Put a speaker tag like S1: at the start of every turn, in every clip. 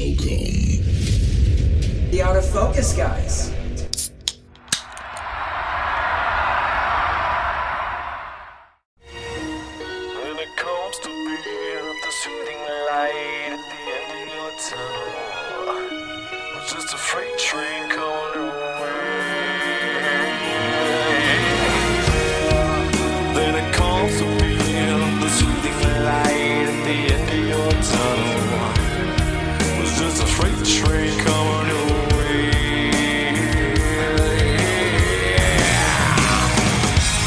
S1: Welcome.
S2: The Out of Focus guys.
S3: When it comes to being the soothing light at the end of your tunnel, it's just a freight train coming away. When it comes to being the soothing light at the end of your tunnel, it's just a freight train coming away.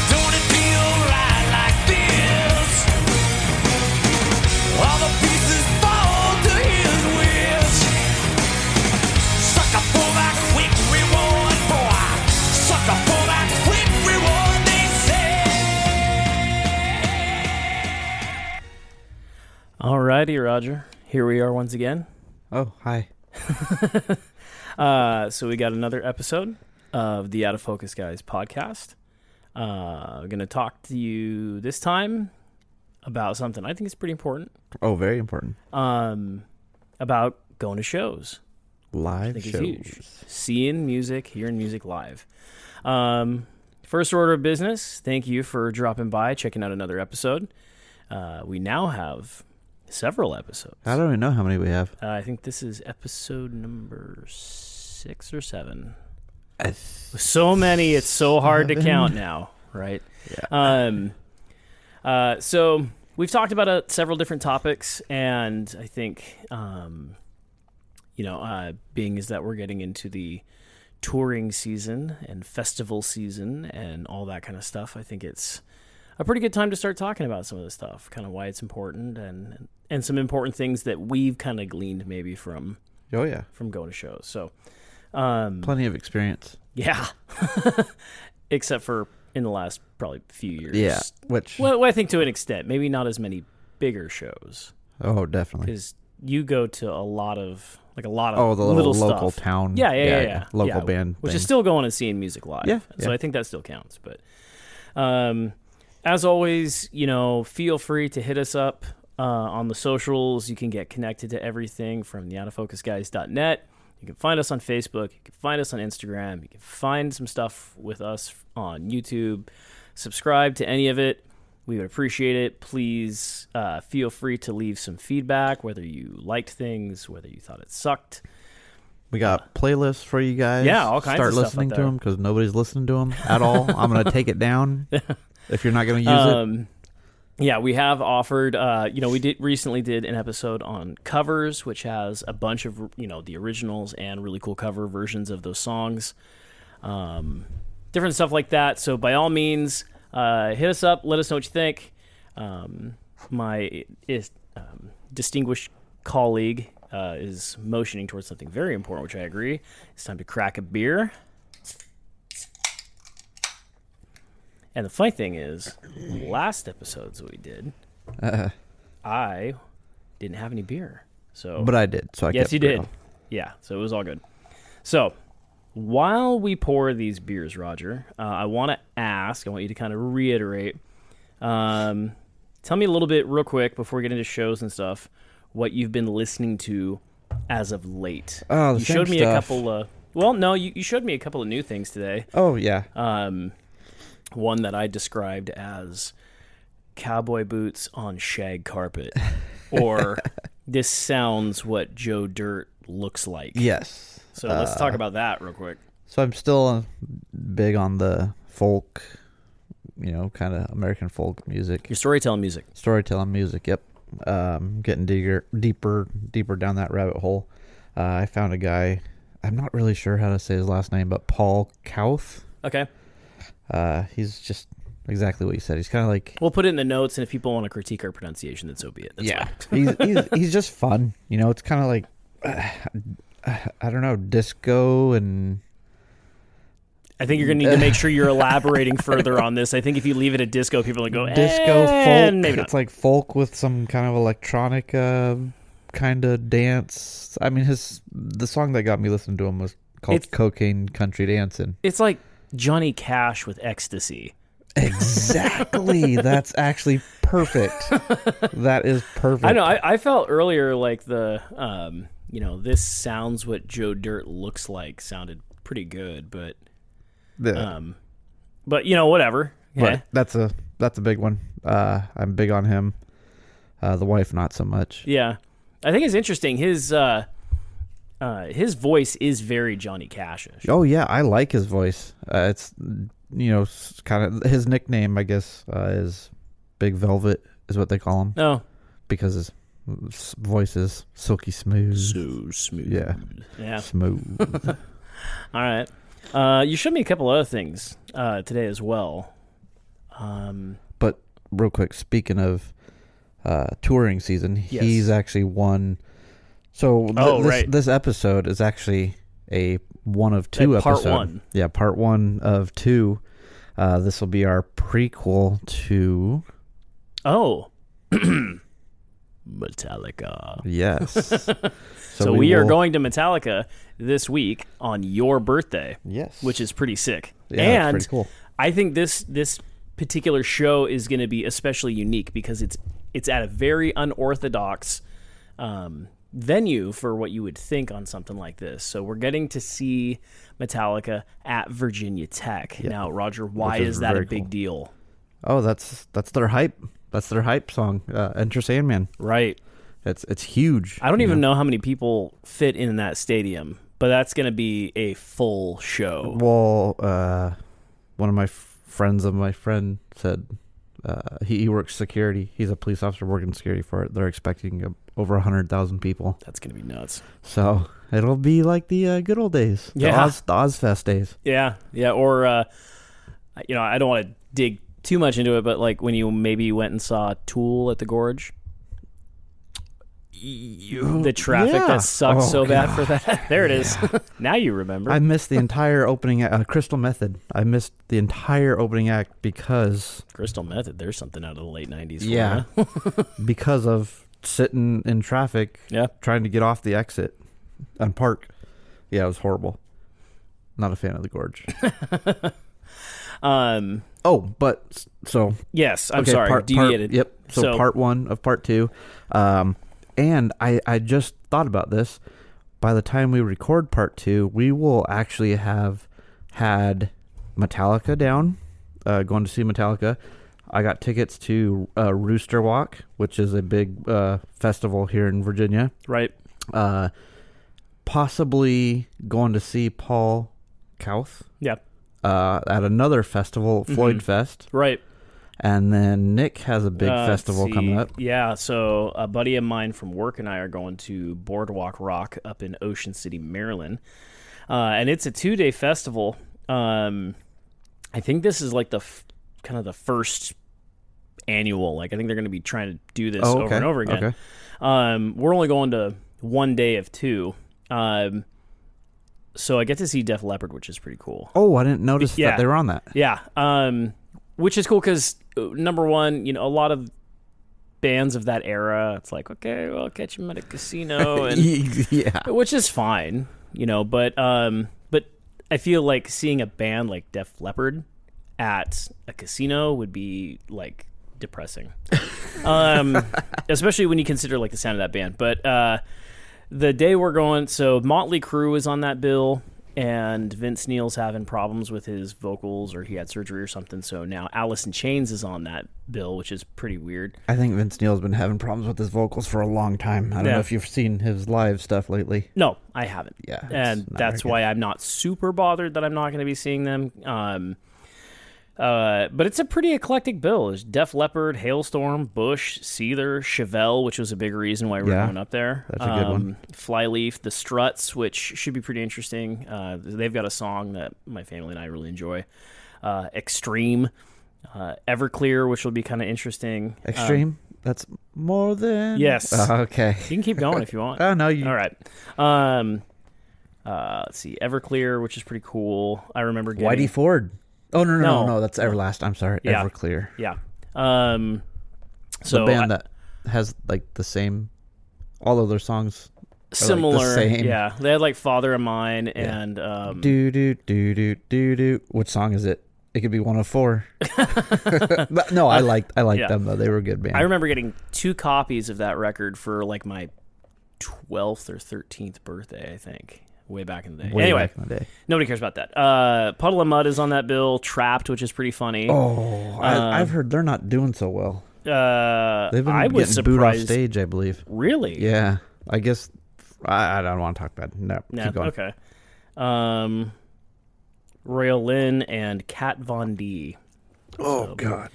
S3: Don't it feel right like this? All the pieces fall to his wish. Sucker for that quick reward, boy. Sucker for that quick reward, they say.
S4: Alrighty, Roger. Here we are once again.
S5: Oh, hi.
S4: So we got another episode of the Out of Focus Guys podcast. I'm going to talk to you this time about something I think is pretty important.
S5: Oh, very important.
S4: About going to shows. I
S5: Live
S4: think
S5: shows.
S4: it's huge. Seeing music, hearing music live. First order of business, thank you for dropping by, checking out another episode. We now have several episodes.
S5: I don't even know how many we have.
S4: I think this is episode number 6 or 7. With so many, it's so hard to count now, right?
S5: Yeah.
S4: So we've talked about several different topics, and I think, being is that we're getting into the touring season and festival season and all that kind of stuff, I think it's a pretty good time to start talking about some of this stuff, kind of why it's important and some important things that we've kind of gleaned maybe from
S5: Oh, yeah.
S4: from going to shows. So,
S5: Plenty of experience.
S4: yeah, except for in the last probably few years.
S5: Yeah. Which,
S4: Well, I think to an extent, maybe not as many bigger shows
S5: oh, definitely.
S4: because you go to a lot of
S5: Oh, the
S4: little
S5: little local
S4: stuff.
S5: town.
S4: Yeah.
S5: Local band.
S4: which
S5: thing.
S4: is still going and seeing music live.
S5: Yeah,
S4: So
S5: yeah.
S4: I think that still counts. But as always, feel free to hit us up on the socials. You can get connected to everything from theoutofocusguys.net. You can find us on Facebook. You can find us on Instagram. You can find some stuff with us on YouTube. Subscribe to any of it. We would appreciate it. Please feel free to leave some feedback, whether you liked things, whether you thought it sucked.
S5: We got playlists for you guys.
S4: Yeah, all kinds
S5: Start
S4: of stuff
S5: listening
S4: up
S5: to
S4: there.
S5: them because nobody's listening to them at all. I'm going to take it down if you're not going to use it.
S4: Yeah, we have offered, we recently did an episode on covers, which has a bunch of, the originals and really cool cover versions of those songs. Different stuff like that. So by all means, hit us up. Let us know what you think. My distinguished colleague is motioning towards something very important, which I agree. It's time to crack a beer. And the funny thing is, last episodes that we did, I didn't have any beer. So,
S5: But I did. So I
S4: yes,
S5: kept
S4: you
S5: it
S4: did.
S5: real.
S4: Yeah, so it was all good. So, while we pour these beers, Roger, I want you to kind of reiterate. Tell me a little bit real quick before we get into shows and stuff, what you've been listening to as of late.
S5: Oh, the
S4: you
S5: same
S4: showed me
S5: stuff.
S4: a couple of, well, no, you showed me a couple of new things today.
S5: Oh, yeah.
S4: One that I described as cowboy boots on shag carpet, or this sounds what Joe Dirt looks like.
S5: Yes.
S4: So let's talk about that real quick.
S5: So I'm still big on the folk, kind of American folk music.
S4: Your storytelling music.
S5: Storytelling music, yep. Getting deeper down that rabbit hole. I found a guy, I'm not really sure how to say his last name, but Paul Kauth.
S4: Okay.
S5: He's just exactly what you said. He's kind of like,
S4: We'll put it in the notes, and if people want to critique our pronunciation, then so be it. That's fine.
S5: he's just fun. It's kind of like, I don't know, disco and...
S4: I think you're going to need to make sure you're elaborating further on this. I think if you leave it at disco, people will go,
S5: disco folk.
S4: Maybe not.
S5: It's like folk with some kind of electronic kind of dance. I mean, the song that got me listening to him was called Cocaine Country Dancing.
S4: It's like Johnny Cash with ecstasy.
S5: Exactly. That's actually perfect. That is perfect.
S4: I know. I felt earlier like this sounds what Joe Dirt looks like sounded pretty good, but whatever. Yeah.
S5: But that's a big one. I'm big on him. The wife, not so much.
S4: Yeah. I think it's interesting. His voice is very Johnny Cash-ish.
S5: Oh yeah, I like his voice. It's kind of his nickname, I guess, is Big Velvet, is what they call him.
S4: Oh,
S5: because his voice is silky smooth.
S4: So smooth. Yeah.
S5: Smooth.
S4: All right. You showed me a couple other things today as well.
S5: But real quick, speaking of touring season,
S4: yes.
S5: he's actually won. So this episode is actually one of two episodes.
S4: Part one.
S5: Yeah, part one of two. This will be our prequel to...
S4: Oh. Metallica.
S5: Yes.
S4: So we are going to Metallica this week on your birthday.
S5: Yes.
S4: Which is pretty sick.
S5: Yeah,
S4: and
S5: that's pretty cool.
S4: I think this particular show is going to be especially unique because it's at a very unorthodox venue for what you would think on something like this. So we're getting to see Metallica at Virginia Tech. Yeah. Now, Roger, why is that a big deal?
S5: Oh, that's their hype. That's their hype song, Enter Sandman.
S4: Right.
S5: It's huge.
S4: I don't even know how many people fit in that stadium, but that's going to be a full show.
S5: Well, one of my friends of my friend said he works security. He's a police officer working security for it. They're expecting over 100,000 people.
S4: That's going to be nuts.
S5: So it'll be like the good old days.
S4: Yeah.
S5: The Ozfest days.
S4: Yeah. Yeah. Or, I don't want to dig too much into it, but like when you maybe went and saw Tool at the Gorge. The traffic that sucked bad for that. There it is. Now you remember.
S5: I missed the entire opening act. Crystal Method. I missed the entire opening act because...
S4: Crystal Method, there's something out of the late 90s.
S5: Yeah. Because of sitting in traffic, trying to get off the exit on Park. Yeah, it was horrible. Not a fan of the Gorge.
S4: Yes, I'm sorry. Deviated.
S5: Yep. So part one of part two. And I just thought about this. By the time we record part two, we will actually have had Metallica down, going to see Metallica. I got tickets to Rooster Walk, which is a big festival here in Virginia.
S4: Right.
S5: Possibly going to see Paul Kauth.
S4: Yeah.
S5: At another festival, Floyd Fest.
S4: Right.
S5: And then Nick has a big festival coming up.
S4: Yeah, so a buddy of mine from work and I are going to Boardwalk Rock up in Ocean City, Maryland. And it's a 2-day festival. I think this is like the kind of the first annual. Like I think they're going to be trying to do this over and over again.
S5: Okay.
S4: We're only going to 1 day of 2. So I get to see Def Leppard, which is pretty cool.
S5: Oh, I didn't notice that they were on that.
S4: Yeah. Which is cool because, number one, a lot of bands of that era, it's like, okay, well, I'll catch them at a casino. And,
S5: yeah.
S4: Which is fine, but I feel like seeing a band like Def Leppard at a casino would be, like, depressing. Especially when you consider, like, the sound of that band. But the day we're going, so Motley Crue is on that bill. And Vince Neil's having problems with his vocals, or he had surgery or something. So now Alice in Chains is on that bill, which is pretty weird.
S5: I think Vince Neil's been having problems with his vocals for a long time. I don't know if you've seen his live stuff lately.
S4: No, I haven't.
S5: Yeah.
S4: And that's why I'm not super bothered that I'm not going to be seeing them. But it's a pretty eclectic bill. There's Def Leppard, Hailstorm, Bush, Seether, Chevelle, which was a big reason why we were going up there.
S5: That's a good one.
S4: Flyleaf, The Struts, which should be pretty interesting. They've got a song that my family and I really enjoy. Extreme, Everclear, which will be kind of interesting.
S5: Extreme? That's more than...
S4: Yes.
S5: Okay.
S4: You can keep going if you want.
S5: Oh, no. You...
S4: All right. Let's see. Everclear, which is pretty cool. I remember getting...
S5: Whitey Ford. Oh, no. That's Everlast. I'm sorry.
S4: Yeah.
S5: Everclear.
S4: Yeah.
S5: So the band that has, like, the same... All of their songs
S4: similar.
S5: Like the same.
S4: Yeah. They had, like, Father of Mine and...
S5: Do. Which song is it? It could be one of 4. But no, I liked them, though. They were a good band.
S4: I remember getting 2 copies of that record for, like, my 12th or 13th birthday, I think. Way back in the day.
S5: Way
S4: Anyway,
S5: back in the day.
S4: nobody cares about that. Puddle of Mud is on that bill. Trapped, which is pretty funny.
S5: Oh, I've heard they're not doing so well.
S4: They've
S5: been
S4: I was
S5: getting booed off
S4: surprised.
S5: stage, I believe.
S4: Really?
S5: Yeah, I guess I don't want to talk about it. No, keep going.
S4: Okay. Royal Lynn and Kat Von D.
S5: Oh God.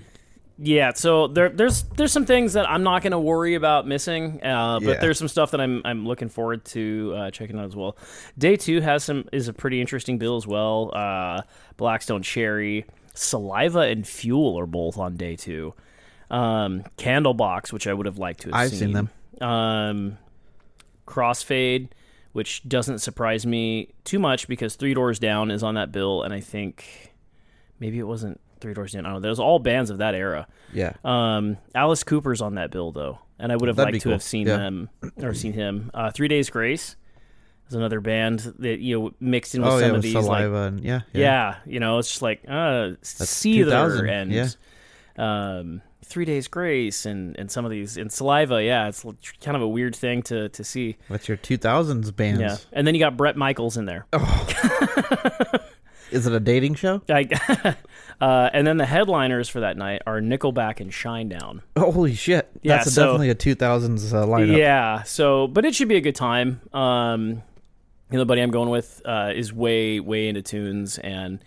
S4: Yeah, so there's some things that I'm not going to worry about missing, but there's some stuff that I'm looking forward to checking out as well. Day 2 is a pretty interesting bill as well. Blackstone Cherry, Saliva, and Fuel are both on Day 2. Candlebox, which I would have liked to have seen.
S5: I've seen them.
S4: Crossfade, which doesn't surprise me too much because Three Doors Down is on that bill, and I think maybe it wasn't Three Doors Down. I don't know. There's all bands of that era.
S5: Yeah.
S4: Alice Cooper's on that bill though, and I would have
S5: That'd
S4: liked
S5: be
S4: to have seen them or seen him. 3 Days Grace is another band that mixed in with some of these
S5: Saliva
S4: like
S5: and
S4: it's just like Seether
S5: 2000,
S4: and 3 Days Grace and some of these and Saliva. Yeah, it's kind of a weird thing to see.
S5: What's your 2000s bands?
S4: Yeah, and then you got Bret Michaels in there.
S5: Is it a dating show?
S4: And then the headliners for that night are Nickelback and Shinedown.
S5: Holy shit.
S4: Yeah,
S5: That's definitely a 2000s lineup.
S4: Yeah, but it should be a good time. The buddy I'm going with is way into tunes, and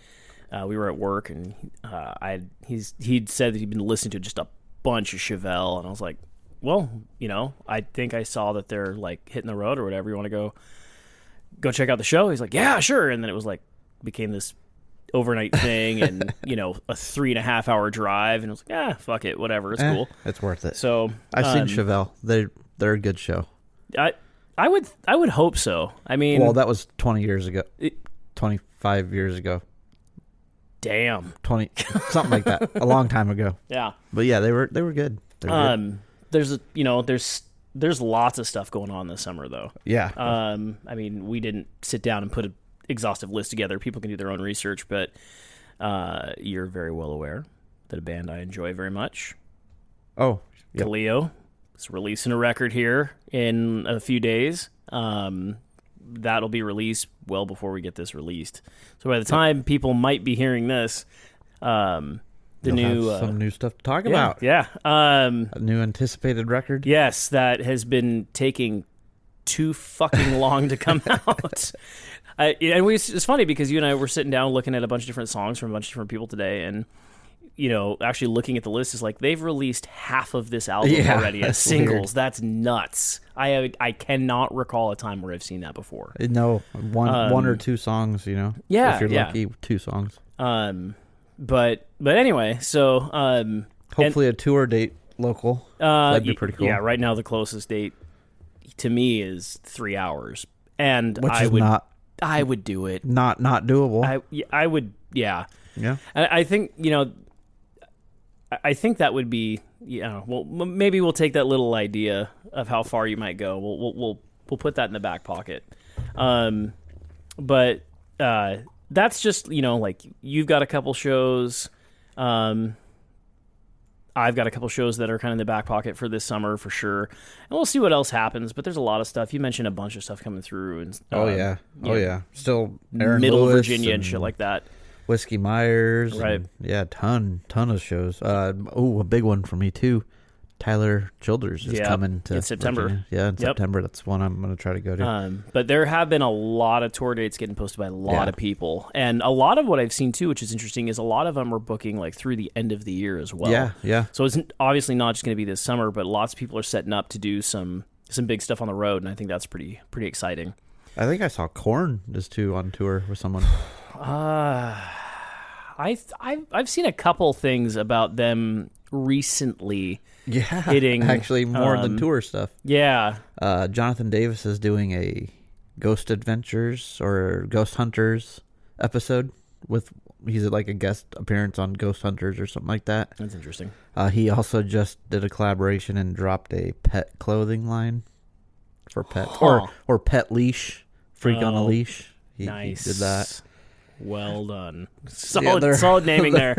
S4: we were at work, and he'd said that he'd been listening to just a bunch of Chevelle, and I was like, well, I think I saw that they're like hitting the road or whatever. You want to go check out the show? He's like, yeah, sure. And then it was like became this overnight thing, and a 3.5 hour drive, and I was like, fuck it, whatever, it's cool,
S5: it's worth it.
S4: So
S5: I've seen Chevelle. They're a good show.
S4: I would hope so. I mean,
S5: well, that was 20 years ago, 25 years ago,
S4: damn,
S5: 20 something like that, a long time ago.
S4: Yeah,
S5: but yeah, they were good. Good.
S4: There's lots of stuff going on this summer though.
S5: Yeah.
S4: I mean, we didn't sit down and put an exhaustive list together. People can do their own research, but you're very well aware that a band I enjoy very much, Kaleo, is releasing a record here in a few days. That'll be released well before we get this released. So by the time people might be hearing this, some
S5: new stuff to talk about.
S4: Yeah.
S5: A new anticipated record.
S4: Yes, that has been taking too fucking long to come out. It's funny because you and I were sitting down looking at a bunch of different songs from a bunch of different people today, and actually looking at the list is like they've released half of this album already as singles. Weird. That's nuts. I cannot recall a time where I've seen that before.
S5: No, one or two songs.
S4: Yeah,
S5: if you're lucky, 2 songs.
S4: But anyway, so
S5: hopefully a tour date local. That'd be pretty cool.
S4: Yeah, right now the closest date to me is 3 hours, and I would do it.
S5: Not doable.
S4: I would. Yeah.
S5: Yeah.
S4: I think I think that would be. Well, maybe we'll take that little idea of how far you might go. We'll put that in the back pocket. But that's just like you've got a couple shows. I've got a couple shows that are kind of in the back pocket for this summer for sure, and we'll see what else happens. But there's a lot of stuff. You mentioned a bunch of stuff coming through, and
S5: still Aaron
S4: Middle
S5: Lewis
S4: Virginia and shit like that.
S5: Whiskey Myers,
S4: right?
S5: Ton of shows. A big one for me too. Tyler Childers is coming to
S4: in September.
S5: Virginia. Yeah, in September. That's one I'm going to try to go to.
S4: But there have been a lot of tour dates getting posted by a lot of people, and a lot of what I've seen too, which is interesting, is a lot of them are booking like through the end of the year as well.
S5: Yeah.
S4: So it's obviously not just going to be this summer, but lots of people are setting up to do some big stuff on the road, and I think that's pretty exciting.
S5: I think I saw Korn is too on tour with someone.
S4: I've seen a couple things about them recently.
S5: Yeah,
S4: hitting
S5: actually more than tour stuff.
S4: Yeah.
S5: Jonathan Davis is doing a Ghost Adventures or Ghost Hunters episode he's like a guest appearance on Ghost Hunters or something like that.
S4: That's interesting.
S5: He also just did a collaboration and dropped a pet clothing line for pets or pet leash, freak on a leash. He did that.
S4: Well done. Solid naming there.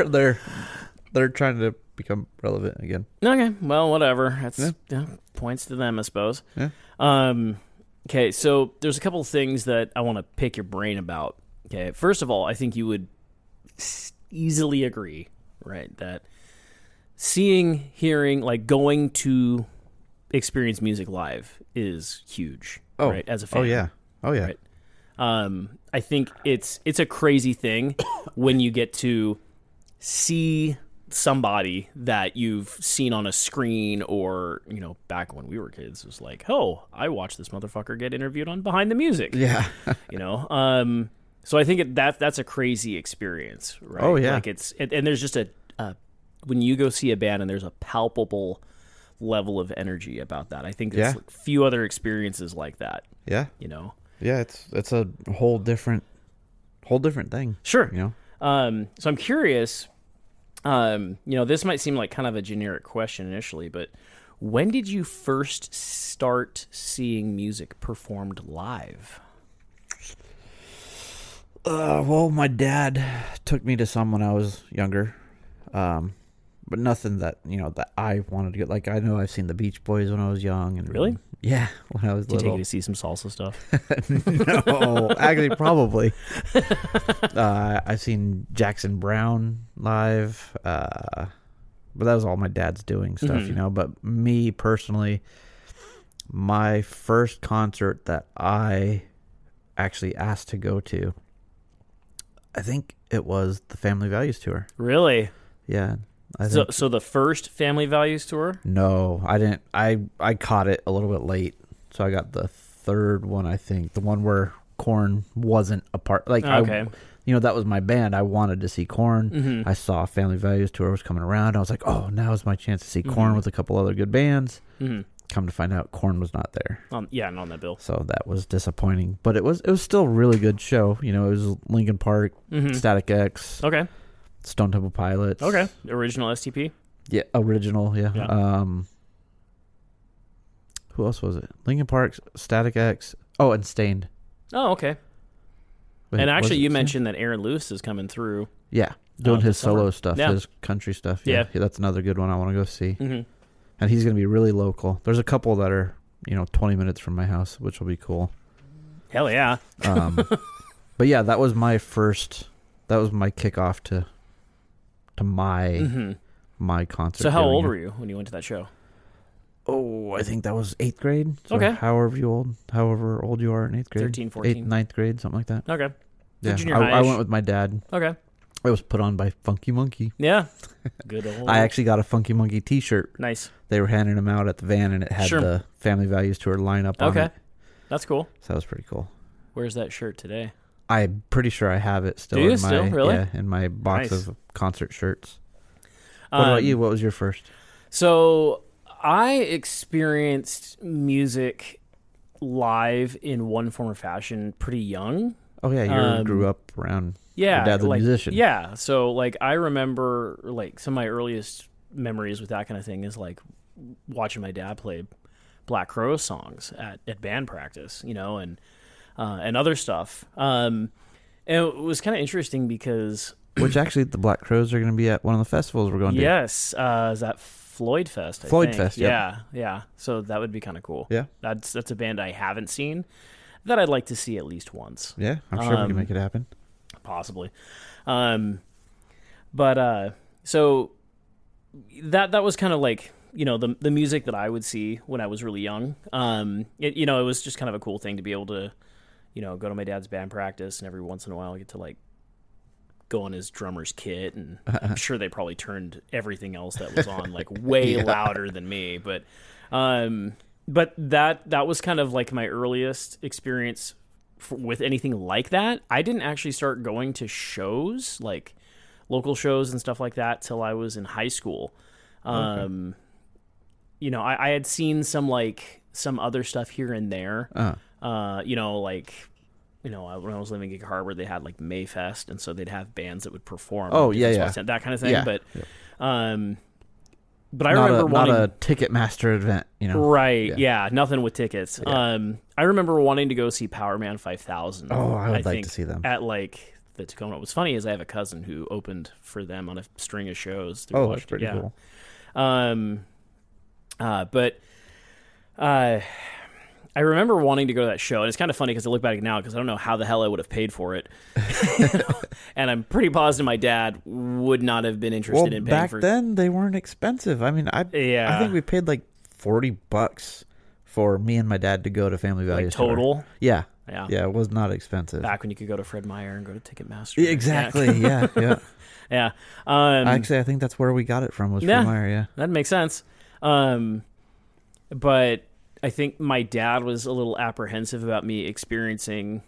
S5: They're trying to become relevant again.
S4: Okay, well, whatever. That's points to them, I suppose.
S5: Yeah.
S4: Okay, so there's a couple of things that I want to pick your brain about. Okay, first of all, I think you would easily agree, right, that seeing, hearing, like going to experience music live is huge, right, as a fan.
S5: Oh, yeah.
S4: Right? I think it's a crazy thing when you get to see somebody that you've seen on a screen, or back when we were kids, it was like, oh, I watched this motherfucker get interviewed on Behind the Music.
S5: Yeah.
S4: So I think that's a crazy experience, right?
S5: Oh, yeah.
S4: Like and there's just when you go see a band and there's a palpable level of energy about that. I think there's a few other experiences like that.
S5: Yeah. Yeah, it's a whole different thing.
S4: Sure. So I'm curious. This might seem like kind of a generic question initially, but when did you first start seeing music performed live?
S5: Well, my dad took me to some when I was younger, but nothing that that I wanted to get. Like, I know I've seen the Beach Boys when I was young, and
S4: really,
S5: yeah, when I was
S4: did you
S5: little.
S4: take you to see some salsa stuff?
S5: No, actually, probably. I've seen Jackson Browne live, but that was all my dad's doing stuff, But me personally, my first concert that I actually asked to go to, I think it was the Family Values tour.
S4: Really?
S5: Yeah.
S4: So the first Family Values tour?
S5: No, I didn't. I caught it a little bit late, so I got the third one. I think the one where Korn wasn't a part. Like,
S4: okay.
S5: That was my band. I wanted to see Korn.
S4: Mm-hmm.
S5: I saw Family Values tour was coming around. I was like, oh, now is my chance to see Korn with a couple other good bands.
S4: Mm-hmm.
S5: Come to find out, Korn was not there.
S4: Not on that bill.
S5: So that was disappointing. But it was still a really good show. It was Linkin Park, Static X,
S4: okay,
S5: Stone Temple Pilots.
S4: Okay, original STP.
S5: Yeah, original. Yeah. Who else was it? Linkin Park, Static X. Oh, and Stained.
S4: Oh, okay.
S5: Wait,
S4: and actually, you mentioned that Aaron Lewis is coming through.
S5: Yeah, doing his solo stuff,
S4: yeah.
S5: his country stuff.
S4: Yeah,
S5: that's another good one I want to go see.
S4: Mm-hmm.
S5: And he's going to be really local. There's a couple that are 20 minutes from my house, which will be cool.
S4: Hell yeah.
S5: But yeah, that was my kickoff to my concert.
S4: So how old were you when you went to that show?
S5: Oh, I think that was 8th grade. So
S4: okay.
S5: However old you are in 8th grade.
S4: 13, 14.
S5: 8th, 9th grade, something like that.
S4: Okay.
S5: Yeah,
S4: junior
S5: I went with my dad.
S4: Okay.
S5: It was put on by Funky Monkey.
S4: Yeah. Good old.
S5: I actually got a Funky Monkey t-shirt.
S4: Nice.
S5: They were handing them out at the van, and it had the Family Values tour lineup on it.
S4: Okay. That's cool.
S5: So that was pretty cool.
S4: Where's that shirt today?
S5: I'm pretty sure I have it still.
S4: Do you still? Really?
S5: Yeah, in my box of concert shirts. What
S4: Um,
S5: about you? What was your first?
S4: So I experienced music live in one form or fashion pretty young.
S5: Oh yeah, you grew up around your dad's a musician.
S4: Yeah, so like I remember like some of my earliest memories with that kind of thing is like watching my dad play Black Crowes songs at band practice, and other stuff. And it was kind of interesting because
S5: which actually the Black Crowes are going to be at one of the festivals we're going to.
S4: Yes, is that Floyd Fest? I
S5: Floyd
S4: think.
S5: Fest, yep.
S4: Yeah. So that would be kind of cool.
S5: Yeah,
S4: that's a band I haven't seen that I'd like to see at least once.
S5: Yeah, I'm sure we can make it happen. Possibly.
S4: But so that was kind of like the music that I would see when I was really young. It was just kind of a cool thing to be able to go to my dad's band practice, and every once in a while I get to like go on his drummer's kit, and I'm sure they probably turned everything else that was on like way louder than me, but that was kind of like my earliest experience with anything like that. I didn't actually start going to shows, like local shows and stuff like that, till I was in high school. Okay. I had seen some other stuff here and there. When I was living in Gig Harbor, they had like Mayfest, and so they'd have bands that would perform.
S5: Oh, yeah.
S4: That kind of thing.
S5: Yeah.
S4: But I
S5: not
S4: remember wanting...
S5: Not a Ticketmaster event,
S4: Right, yeah, nothing with tickets. Yeah. I remember wanting to go see Power Man 5000.
S5: Oh, I would like to see them.
S4: At like the Tacoma. What's funny is I have a cousin who opened for them on a string of shows.
S5: Oh, that's pretty cool.
S4: But I I remember wanting to go to that show, and it's kind of funny because I look back now because I don't know how the hell I would have paid for it. And I'm pretty positive my dad would not have been interested in paying
S5: back
S4: for.
S5: then they weren't expensive. I mean, I think we paid like $40 for me and my dad to go to Family Value
S4: Like
S5: Store.
S4: total?
S5: Yeah.
S4: Yeah.
S5: Yeah, it was not expensive.
S4: Back when you could go to Fred Meyer and go to Ticketmaster.
S5: Yeah, exactly. Yeah. Yeah.
S4: Yeah.
S5: Actually, I think that's where we got it from was Fred Meyer. Yeah.
S4: That makes sense. But I think my dad was a little apprehensive about me experiencing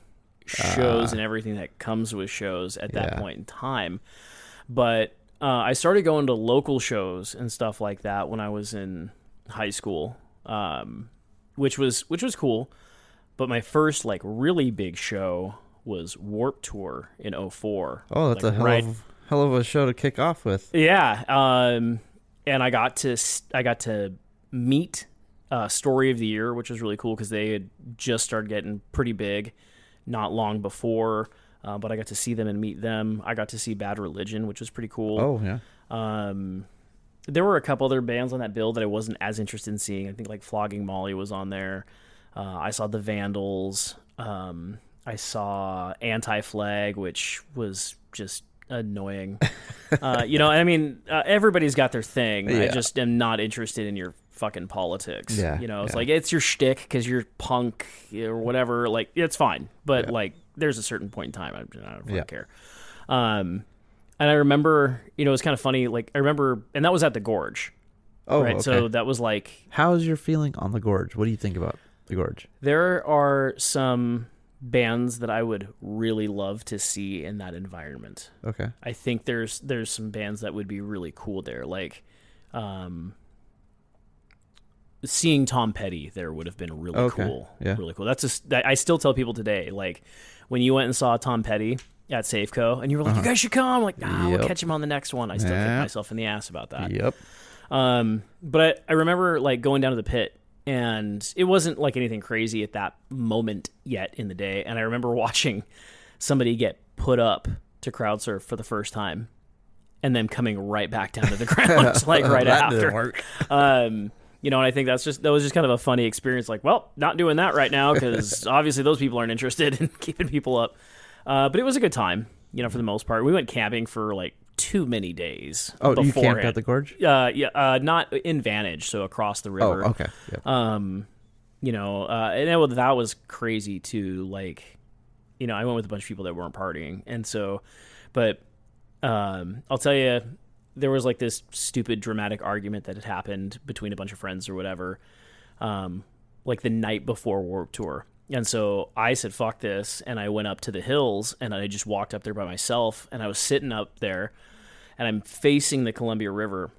S4: shows and everything that comes with shows at that point in time. But I started going to local shows and stuff like that when I was in high school, which was cool. But my first like really big show was Warped Tour in 2004.
S5: Oh, that's
S4: like,
S5: a hell of a show to kick off with.
S4: Yeah. And I got to meet Story of the Year, which was really cool because they had just started getting pretty big not long before. But I got to see them and meet them. I got to see Bad Religion, which was pretty cool.
S5: Oh, yeah.
S4: There were a couple other bands on that bill that I wasn't as interested in seeing. I think like Flogging Molly was on there. I saw the Vandals. I saw Anti-Flag, which was just annoying. I mean, everybody's got their thing.
S5: Yeah.
S4: I just am not interested in your fucking politics.
S5: Yeah,
S4: It's like, it's your shtick because you're punk or whatever. Like, it's fine. But, like, there's a certain point in time. I don't really care. And I remember, it was kind of funny. Like, I remember, and that was at the Gorge.
S5: Oh,
S4: right?
S5: okay.
S4: So that was like...
S5: How is your feeling on the Gorge? What do you think about the Gorge?
S4: There are some bands that I would really love to see in that environment.
S5: Okay.
S4: I think there's some bands that would be really cool there. Like, seeing Tom Petty there would have been really cool.
S5: Yeah.
S4: Really cool. I still tell people today, like, when you went and saw Tom Petty at Safeco and you were like, you guys should come. I'm like, we'll catch him on the next one. I still kick myself in the ass about that.
S5: Yep.
S4: But I remember like going down to the pit, and it wasn't like anything crazy at that moment yet in the day. And I remember watching somebody get put up to crowd surf for the first time and then coming right back down to the ground, like right
S5: That
S4: after.
S5: didn't work.
S4: And I think that was just kind of a funny experience. Like, well, not doing that right now because obviously those people aren't interested in keeping people up. But it was a good time, for the most part. We went camping for like too many days.
S5: Oh, you camped
S4: beforehand.
S5: at the Gorge?
S4: Not in Vantage, so across the river.
S5: Oh, okay. Yep.
S4: And that was crazy too. Like, I went with a bunch of people that weren't partying, and so, but I'll tell you, there was like this stupid dramatic argument that had happened between a bunch of friends or whatever, like the night before Warped Tour. And so I said, fuck this. And I went up to the hills and I just walked up there by myself, and I was sitting up there and I'm facing the Columbia River,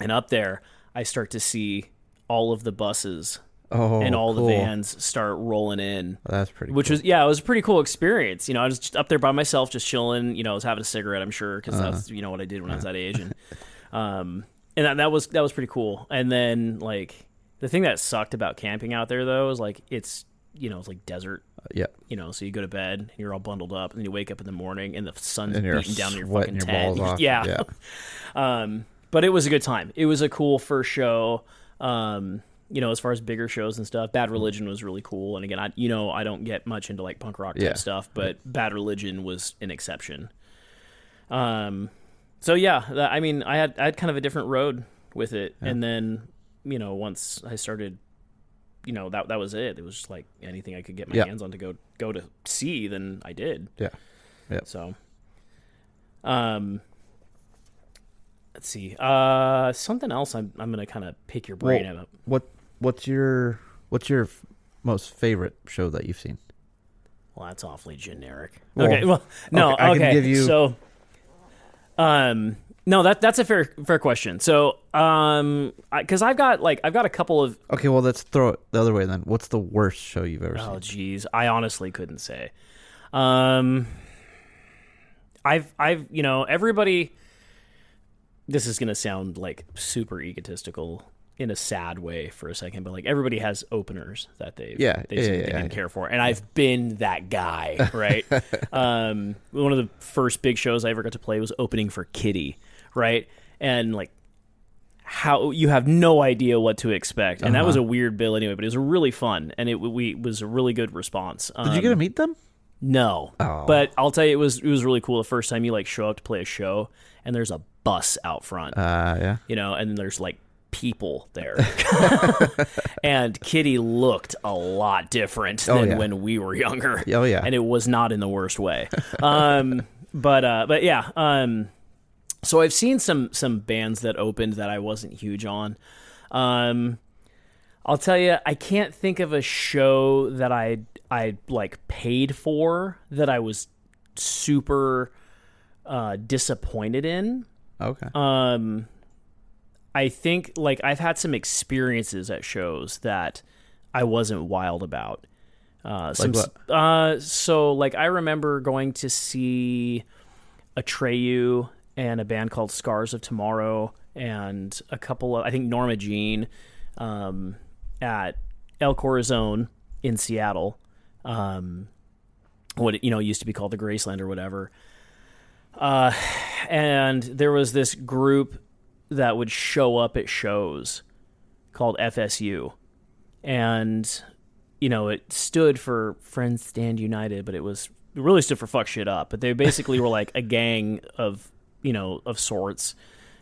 S4: and up there I start to see all of the buses and all the vans start rolling in.
S5: That's pretty
S4: Which
S5: cool.
S4: was, it was a pretty cool experience. I was just up there by myself, just chilling, I was having a cigarette, I'm sure, because that's, what I did when I was that age. And, that was pretty cool. And then like the thing that sucked about camping out there though, is like, it's like desert.
S5: Yeah.
S4: So you go to bed and you're all bundled up, and then you wake up in the morning and the sun's
S5: And you're
S4: beating down on your
S5: sweating
S4: fucking
S5: your
S4: tent.
S5: balls off.
S4: Yeah. But it was a good time. It was a cool first show. As far as bigger shows and stuff, Bad Religion was really cool. And again, I don't get much into like punk rock type stuff, but Bad Religion was an exception. So yeah, I had kind of a different road with it. Yeah. And then, once I started, that was it. It was just like anything I could get my hands on to go to see, then I did.
S5: Yeah. Yeah.
S4: So, let's see. Something else I'm gonna kind of pick your brain about.
S5: What's your most favorite show that you've seen?
S4: Well, that's awfully generic.
S5: Well,
S4: okay. Well, no.
S5: Okay. I can give you...
S4: So, no, that's a fair question. So, because I've got a couple of.
S5: Okay, well, let's throw it the other way then. What's the worst show you've ever seen?
S4: Oh, geez, I honestly couldn't say. I've everybody. This is gonna sound like super egotistical in a sad way for a second, but like everybody has openers that they didn't care for, and I've been that guy, right? One of the first big shows I ever got to play was opening for Kitty, right? And like how you have no idea what to expect, and that was a weird bill anyway. But it was really fun, and it was a really good response.
S5: Did you get to meet them?
S4: No, but I'll tell you, it was really cool the first time you like show up to play a show, and there's a bus out front.
S5: Yeah.
S4: You know, and there's like people there, and Kitty looked a lot different than when we were younger.
S5: Oh yeah,
S4: and it was not in the worst way. But yeah. So I've seen some bands that opened that I wasn't huge on. I'll tell you, I can't think of a show that I like paid for that I was super disappointed in.
S5: Okay.
S4: I think like I've had some experiences at shows that I wasn't wild about.
S5: Like what?
S4: So like I remember going to see Atreyu and a band called Scars of Tomorrow and a couple of, I think Norma Jean, at El Corazon in Seattle. What used to be called the Graceland or whatever. And there was this group that would show up at shows called FSU. And, it stood for Friends Stand United, but it really stood for Fuck Shit Up. But they basically were like a gang of sorts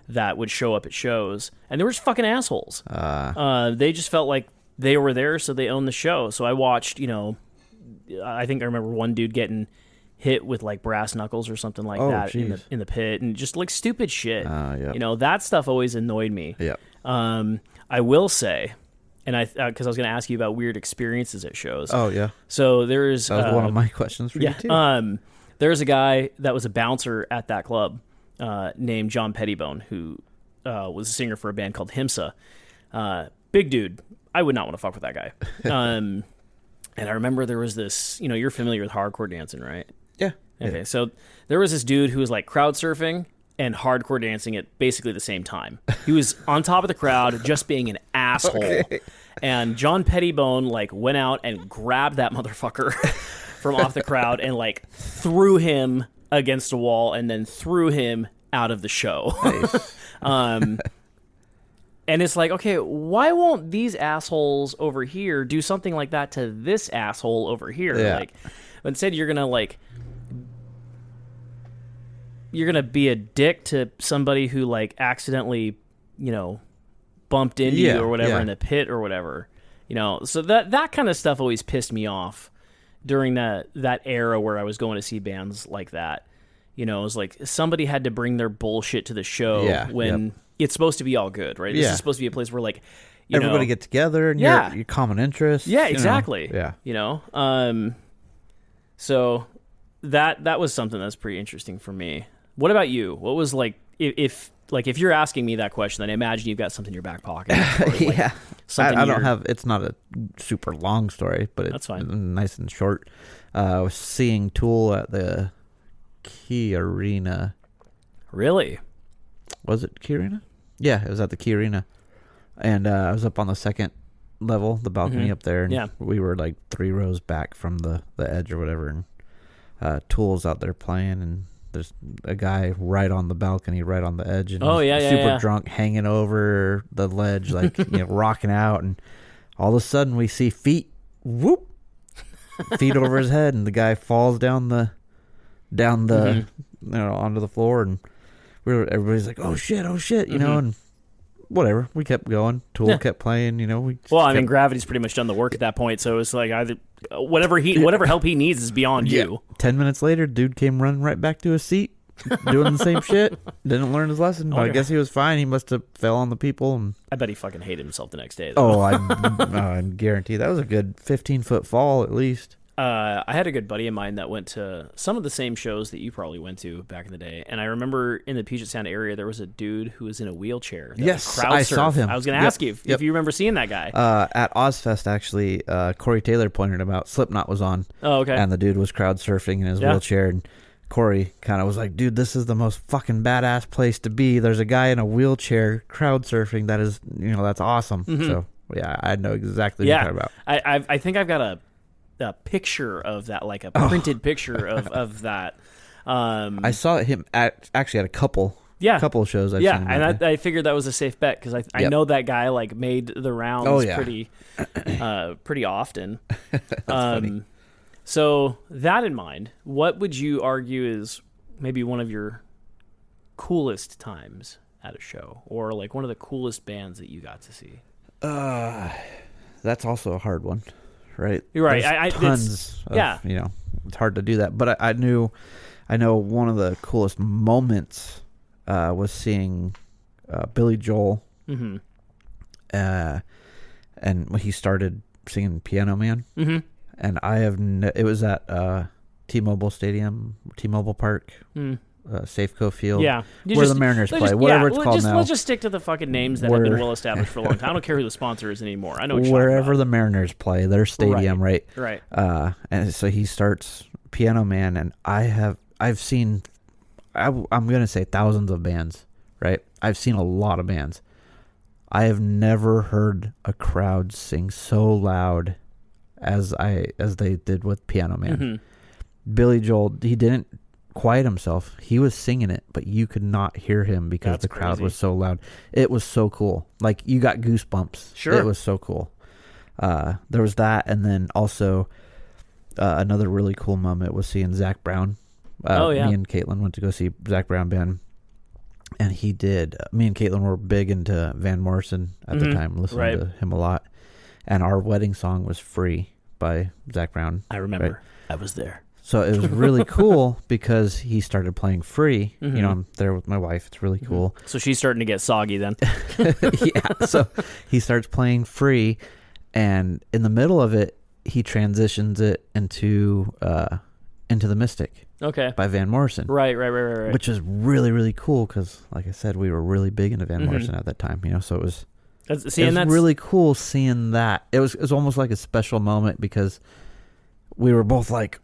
S4: that would show up at shows. And they were just fucking assholes. They just felt like they were there, so they owned the show. So I watched, I think I remember one dude getting hit with like brass knuckles or something like that in the pit, and just like stupid shit.
S5: Yep.
S4: That stuff always annoyed me.
S5: Yep.
S4: I will say, and because I was going to ask you about weird experiences at shows.
S5: Oh yeah.
S4: So there's
S5: that was one of my questions for you too.
S4: There's a guy that was a bouncer at that club named John Pettibone, who was a singer for a band called Himsa. Big dude. I would not want to fuck with that guy. And I remember there was this, you're familiar with hardcore dancing, right?
S5: Yeah.
S4: Okay, so there was this dude who was like crowd surfing and hardcore dancing at basically the same time. He was on top of the crowd just being an asshole. Okay. And John Pettibone like went out and grabbed that motherfucker from off the crowd and like threw him against a wall and then threw him out of the show. Nice. And it's like, okay, why won't these assholes over here do something like that to this asshole over here?
S5: Yeah.
S4: Like, instead you're gonna be a dick to somebody who like accidentally, bumped into you or whatever in a pit or whatever. So that kind of stuff always pissed me off during that era where I was going to see bands like that. It was like somebody had to bring their bullshit to the show when it's supposed to be all good, right? This is supposed to be a place where like
S5: everybody get together and your common interests.
S4: Yeah, exactly.
S5: Yeah.
S4: So that was something that's pretty interesting for me. What about you? What was like if you're asking me that question, then I imagine you've got something in your back pocket.
S5: Yeah. I don't have. It's not a super long story, but it's nice and short. I was seeing Tool at the Key Arena.
S4: Really?
S5: Was it Key Arena? Yeah, it was at the Key Arena. And I was up on the second level, the balcony up there. And we were like 3 rows back from the edge or whatever. And Tool's out there playing, and there's a guy right on the balcony, right on the edge. And super drunk, hanging over the ledge, like, rocking out. And all of a sudden we see feet, whoop, feet over his head. And the guy falls down the onto the floor, and everybody's like, oh shit, and whatever. We kept going. Tool kept playing,
S4: Gravity's pretty much done the work at that point, so it's like either whatever help he needs is beyond you.
S5: 10 minutes later, dude came running right back to his seat, doing the same shit. Didn't learn his lesson, but I guess he was fine. He must have fell on the people, and
S4: I bet he fucking hated himself the next day, though.
S5: I guarantee that was a good 15-foot fall at least.
S4: I had a good buddy of mine that went to some of the same shows that you probably went to back in the day, and I remember in the Puget Sound area there was a dude who was in a wheelchair.
S5: Yes, I saw him.
S4: I was going to ask you if you remember seeing that guy.
S5: At Ozfest, actually, Corey Taylor pointed him out. Slipknot was on.
S4: Oh, okay.
S5: And the dude was crowd surfing in his wheelchair, and Corey kind of was like, dude, this is the most fucking badass place to be. There's a guy in a wheelchair crowd surfing. That is, that's awesome. Mm-hmm. So, yeah, I know exactly what you're talking about.
S4: I think I've got a picture of that, like a printed picture of that.
S5: I saw him actually at a couple
S4: Yeah.
S5: couple of shows I've
S4: Yeah,
S5: seen.
S4: and I figured that was a safe bet because I
S5: Yep.
S4: know that guy like made the rounds
S5: Oh, yeah.
S4: pretty often.
S5: funny.
S4: So that in mind, what would you argue is maybe one of your coolest times at a show, or like one of the coolest bands that you got to see?
S5: That's also a hard one, right?
S4: You're right.
S5: There's tons of,
S4: yeah.
S5: you know, it's hard to do that. But I know one of the coolest moments was seeing Billy Joel.
S4: Mm-hmm.
S5: And when he started singing Piano Man.
S4: Mm-hmm.
S5: And it was at T-Mobile Stadium, T-Mobile Park, Safeco Field,
S4: Yeah,
S5: where the Mariners play, whatever it's called now.
S4: Let's just stick to the fucking names that have been well established for a long time. I don't care who the sponsor is anymore. I know what you're
S5: wherever
S4: talking
S5: the Mariners play, their stadium, right?
S4: Right.
S5: And so he starts Piano Man, and I've seen, I'm gonna say thousands of bands, right? I've seen a lot of bands. I have never heard a crowd sing so loud as they did with Piano Man.
S4: Mm-hmm.
S5: Billy Joel, he didn't quiet himself. He was singing it, but you could not hear him because
S4: That's
S5: the crowd
S4: crazy.
S5: was so loud. It was so cool. Like, you got goosebumps.
S4: Sure.
S5: It was so cool. There was that, and then also another really cool moment was seeing Zach Brown. Me and Caitlin went to go see Zach Brown band, and he did. Me and Caitlin were big into Van Morrison at the time, listening to him a lot, and our wedding song was Free by Zach Brown.
S4: I remember.
S5: Right?
S4: I was there.
S5: So it was really cool because he started playing Free.
S4: Mm-hmm.
S5: You know, I'm there with my wife. It's really cool.
S4: So she's starting to get soggy then.
S5: Yeah. So he starts playing Free, and in the middle of it, he transitions it into the Mystic.
S4: Okay.
S5: By Van Morrison.
S4: Right.
S5: Which is really, really cool because, like I said, we were really big into Van Morrison at that time. You know, so it was
S4: That's
S5: really cool seeing that. It was almost like a special moment because we were both like,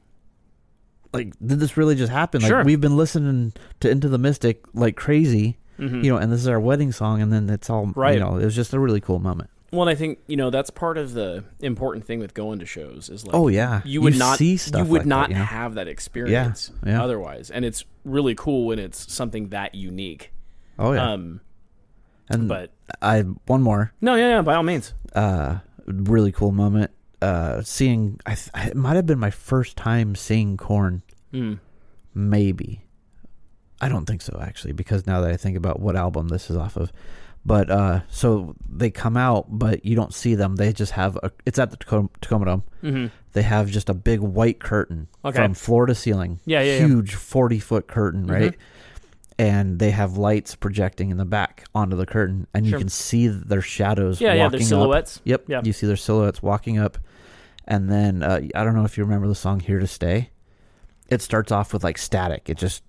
S5: did this really just happen? Like,
S4: Sure.
S5: we've been listening to Into the Mystic like crazy, you know, and this is our wedding song, and then it's all, you know, it was just a really cool moment.
S4: Well, and I think, you know, that's part of the important thing with going to shows is like,
S5: Oh, yeah.
S4: you would not
S5: see stuff
S4: you would
S5: like
S4: not
S5: that, you know?
S4: have that experience
S5: Yeah.
S4: otherwise, and it's really cool when it's something that unique.
S5: Oh, yeah. And
S4: but
S5: one more.
S4: No, yeah, by all means.
S5: Really cool moment. Seeing, it might have been my first time seeing Korn. Maybe. I don't think so, actually, because now that I think about what album this is off of. But, so they come out, but you don't see them. They just have, it's at the Tacoma Dome. Mm-hmm. They have just a big white curtain from floor to ceiling. Huge 40-foot curtain, right? And they have lights projecting in the back onto the curtain, and you can see their shadows walking
S4: their silhouettes.
S5: up. Yep, you see their silhouettes walking up. And then, I don't know if you remember the song Here to Stay. It starts off with, like, static. It just...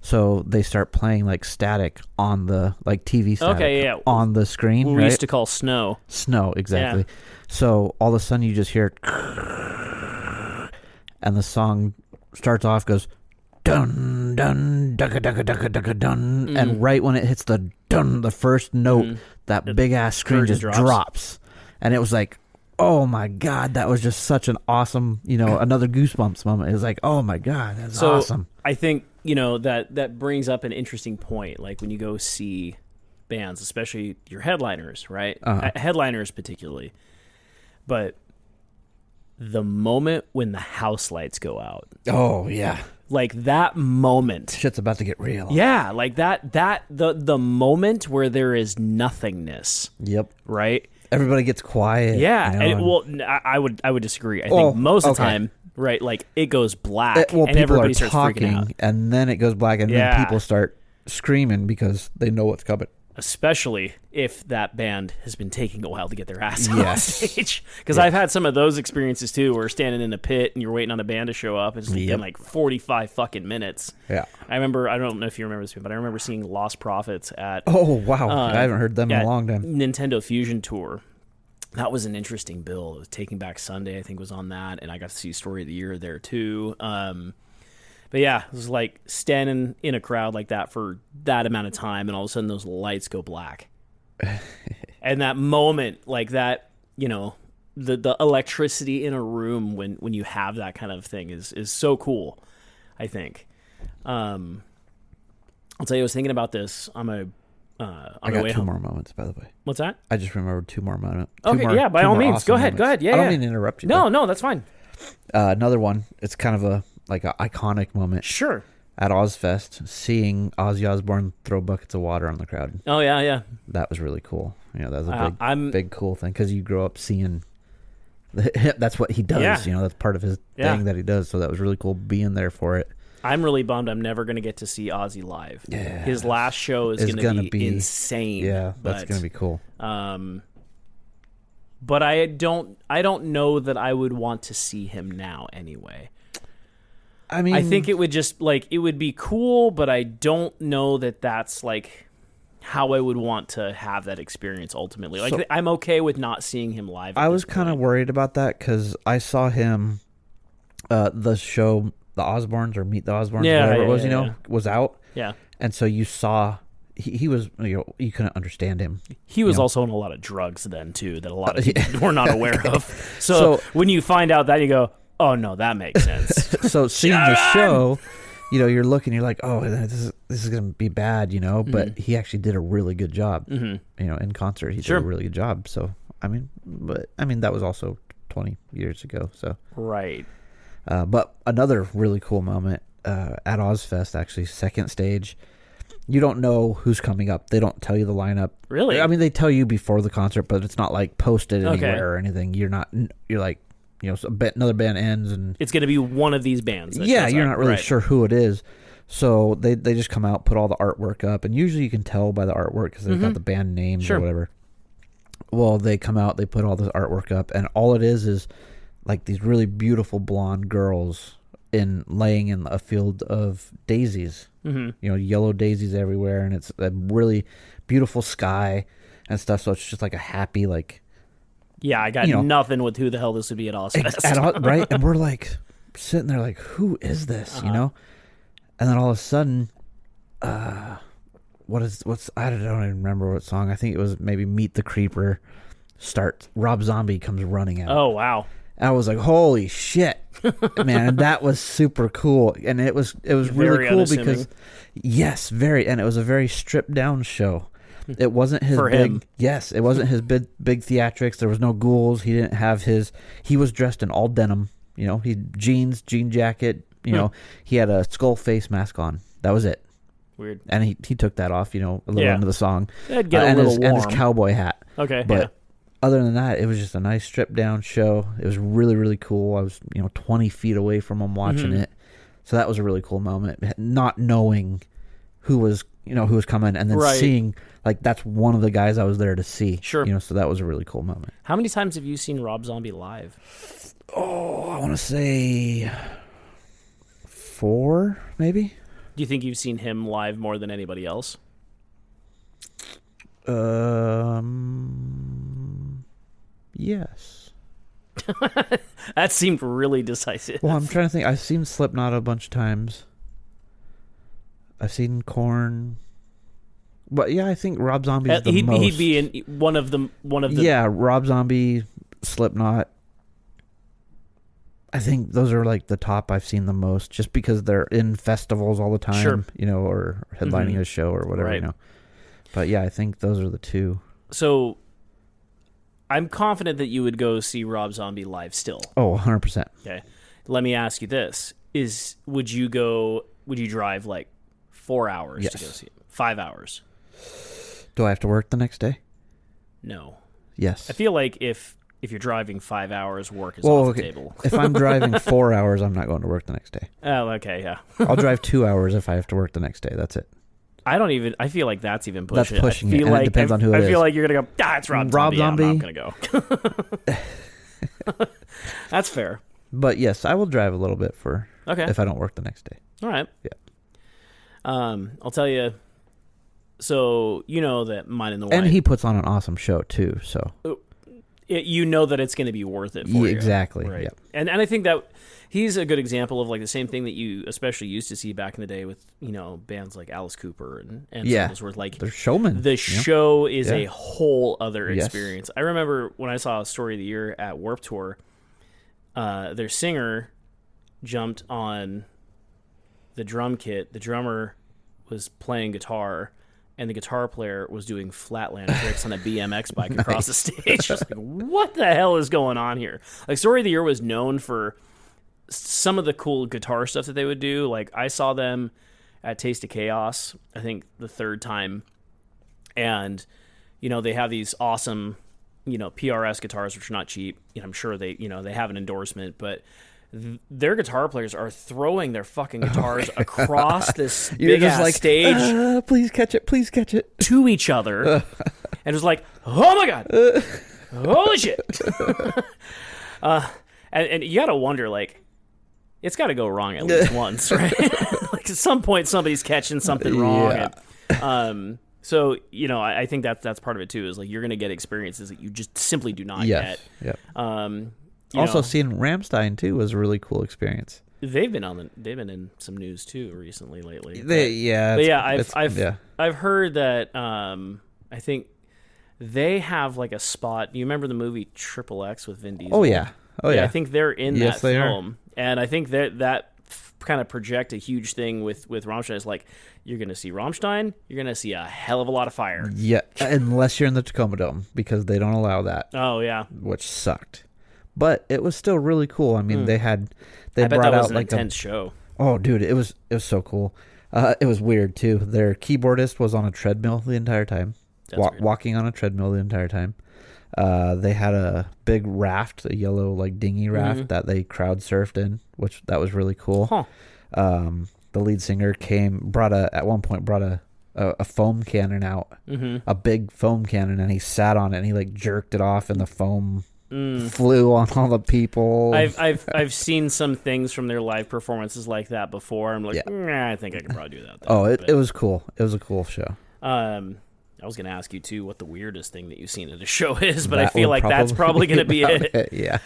S5: So they start playing, like, static on the, like, TV static on the screen,
S4: What
S5: right?
S4: we used to call snow.
S5: Snow, exactly. Yeah. So all of a sudden you just hear... And the song starts off, goes... Dun, dun, ducka, ducka, ducka, ducka, dun. And right when it hits the dun, the first note, that big-ass screen just drops. And it was like... Oh my God, that was just such an awesome, you know, another Goosebumps moment. It was like, oh my God, that's awesome.
S4: I think, you know, that brings up an interesting point. Like when you go see bands, especially your headliners, right? Headliners particularly. But the moment when the house lights go out.
S5: Oh, yeah.
S4: Like that moment.
S5: Shit's about to get real.
S4: Yeah, like the moment where there is nothingness.
S5: Yep.
S4: Right?
S5: Everybody gets quiet.
S4: Yeah,
S5: you know,
S4: I would disagree. I think most of the time, right, like it goes black and
S5: people
S4: everybody
S5: are
S4: starts freaking out.
S5: talking, and then it goes black, and then people start screaming because they know what's coming.
S4: Especially if that band has been taking a while to get their ass on stage. Because I've had some of those experiences too, where you're standing in a pit and you're waiting on a band to show up. It's been like 45 fucking minutes. Yeah. I don't know if you remember this, but I remember seeing Lost Prophets at...
S5: Oh, wow. I haven't heard them in a long time.
S4: Nintendo Fusion Tour. That was an interesting bill. It was Taking Back Sunday, I think, was on that. And I got to see Story of the Year there too. But yeah, it was like standing in a crowd like that for that amount of time, and all of a sudden those lights go black. And that moment, like that, you know, the electricity in a room when you have that kind of thing is so cool, I think. I'll tell you, I was thinking about this on my
S5: I got two more moments, by the way.
S4: What's that?
S5: I just remembered two more moments.
S4: Okay, yeah, by all means.
S5: Awesome
S4: Go ahead,
S5: moments.
S4: go ahead. Yeah,
S5: I don't
S4: yeah.
S5: mean to interrupt you.
S4: No, that's fine.
S5: Another one. It's kind of a iconic moment.
S4: Sure.
S5: At Ozfest, seeing Ozzy Osbourne throw buckets of water on the crowd.
S4: Oh, yeah.
S5: That was really cool. That was a big cool thing because you grow up seeing that's what he does.
S4: Yeah.
S5: That's part of his thing that he does. So that was really cool being there for it.
S4: I'm really bummed I'm never going to get to see Ozzy live.
S5: Yeah.
S4: His last show is going to be insane.
S5: Yeah, that's going to be cool.
S4: But I don't know that I would want to see him now anyway.
S5: I mean,
S4: I think it would just it would be cool, but I don't know that that's how I would want to have that experience ultimately. I'm okay with not seeing him live.
S5: I was kind of worried about that because I saw him, the show, The Osbournes or Meet the Osbournes, whatever it was, was out.
S4: Yeah.
S5: And so you saw he was, you couldn't understand him.
S4: He was also on a lot of drugs then too that a lot of people were not aware of. So when you find out that, you go, oh no, that makes sense.
S5: So seeing the show, you're looking, you're like, oh, this is going to be bad, but he actually did a really good job. Mm-hmm. In concert, he did a really good job. So, that was also 20 years ago. So,
S4: right.
S5: But another really cool moment, at Ozfest, actually, second stage, you don't know who's coming up. They don't tell you the lineup.
S4: Really?
S5: I mean, they tell you before the concert, but it's not posted anywhere or anything. You're like, another band ends and
S4: it's going to be one of these bands.
S5: You're not really sure who it is. So they just come out, put all the artwork up, and usually you can tell by the artwork because they've got the band names or whatever. Well, they come out, they put all the artwork up, and all it is these really beautiful blonde girls laying in a field of daisies. Mm-hmm. Yellow daisies everywhere, and it's a really beautiful sky and stuff. So it's just a happy
S4: Yeah, I got nothing with who the hell this would be at Ozfest.
S5: Right? And we're sitting there who is this? And then all of a sudden, what's I don't even remember what song. I think it was maybe Meet the Creeper. Rob Zombie comes running out.
S4: Oh wow!
S5: And I was like, holy shit, man! And that was super cool, and it was really cool because and it was a very stripped down show. It wasn't his
S4: him.
S5: Yes, it wasn't his big theatrics. There was no ghouls. He didn't have he was dressed in all denim. He jeans, jean jacket. He had a skull face mask on. That was it.
S4: Weird.
S5: And he took that off. A little into the song.
S4: That'd get a little warm.
S5: And his cowboy hat.
S4: Okay.
S5: But other than that, it was just a nice stripped down show. It was really, really cool. I was 20 feet away from him watching it, so that was a really cool moment. Not knowing who was coming, and then seeing that's one of the guys I was there to see.
S4: Sure.
S5: So that was a really cool moment.
S4: How many times have you seen Rob Zombie live?
S5: Oh, I want to say 4, maybe.
S4: Do you think you've seen him live more than anybody else?
S5: Yes.
S4: That seemed really decisive.
S5: Well, I'm trying to think. I've seen Slipknot a bunch of times. I've seen Korn. But yeah, I think Rob Zombie's the most.
S4: He'd be in one of the.
S5: Yeah, Rob Zombie, Slipknot. I think those are the top I've seen the most, just because they're in festivals all the time, or headlining a show or whatever, But yeah, I think those are the two.
S4: So, I'm confident that you would go see Rob Zombie live still.
S5: Oh, 100%.
S4: Okay. Let me ask you this: would you drive 4 hours to go see him? 5 hours?
S5: Do I have to work the next day?
S4: No.
S5: Yes.
S4: I feel like if you're driving 5 hours, work is off the table.
S5: If I'm driving 4 hours, I'm not going to work the next day.
S4: Oh, okay, yeah.
S5: I'll drive 2 hours if I have to work the next day. That's it.
S4: I feel like that's even pushing.
S5: That's pushing it. And it depends on who it is.
S4: I feel like you're going to go, it's Rob Zombie. Yeah, I'm not going to go. That's fair.
S5: But yes, I will drive a little bit if I don't work the next day.
S4: All right.
S5: Yeah.
S4: I'll tell you. So that Mine in the Wine.
S5: And he puts on an awesome show too. So
S4: that it's going to be worth it for you.
S5: Exactly.
S4: Right.
S5: Yeah.
S4: And I think that he's a good example of the same thing that you especially used to see back in the day with bands like Alice Cooper and
S5: yeah,
S4: so forth.
S5: they're showmen.
S4: The show is a whole other experience. I remember when I saw Story of the Year at Warped Tour, their singer jumped on the drum kit. The drummer was playing guitar, and the guitar player was doing flatland tricks on a BMX bike across the stage. Just like, what the hell is going on here? Like, Story of the Year was known for some of the cool guitar stuff that they would do. Like, I saw them at Taste of Chaos, I think the third time, and they have these awesome PRS guitars, which are not cheap. I'm sure they they have an endorsement, but their guitar players are throwing their fucking guitars across this big ass stage.
S5: Please catch it
S4: to each other, and it was like, oh my god, holy shit. And you gotta wonder, like, it's got to go wrong at least once, right? Like, at some point somebody's catching something wrong.
S5: Yeah.
S4: And, so I think that's part of it too. Is like, you're gonna get experiences that you just simply do not get.
S5: Yep.
S4: Also,
S5: seeing Rammstein too was a really cool experience.
S4: They've been in some news too recently, lately. I've heard that. I think they have like a spot. You remember the movie Triple X with Vin Diesel?
S5: Oh yeah.
S4: I think they're in that
S5: they
S4: film, and I think that kind of project a huge thing with Rammstein. It's like, you're going to see Rammstein, you're going to see a hell of a lot of fire.
S5: Yeah, unless you're in the Tacoma Dome, because they don't allow that.
S4: Oh yeah,
S5: which sucked. But it was still really cool. I mean, they
S4: I bet
S5: brought
S4: that was
S5: out
S4: an
S5: like
S4: intense show.
S5: Oh, dude, it was so cool. It was weird too. Their keyboardist was on a treadmill the entire time, walking on a treadmill the entire time. They had a big raft, a yellow like dinghy raft that they crowd surfed in, that was really cool.
S4: Huh.
S5: The lead singer brought a foam cannon out, a big foam cannon, and he sat on it and he like jerked it off, and the foam flew on all the people.
S4: I've seen some things from their live performances like that before. I'm like, I think I could probably do that.
S5: It was cool. It was a cool show.
S4: I was going to ask you too what the weirdest thing that you've seen at a show is, but I feel like that's probably going to be it.
S5: Yeah.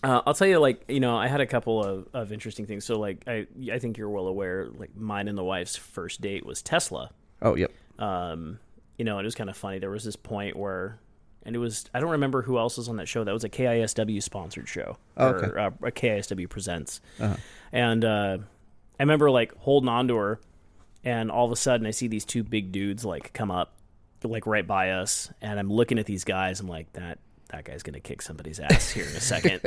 S4: I'll tell you, like, I had a couple of interesting things. So, like, I think you're well aware, like, mine and the wife's first date was Tesla.
S5: Oh, yep.
S4: And it was kind of funny. There was this point where, and it was, I don't remember who else was on that show. That was a KISW sponsored show.
S5: Okay.
S4: Or a KISW Presents.
S5: Uh-huh.
S4: And I remember, like, holding on to her, and all of a sudden I see these two big dudes, like, come up, like, right by us, and I'm looking at these guys. I'm like, that guy's gonna kick somebody's ass here in a second.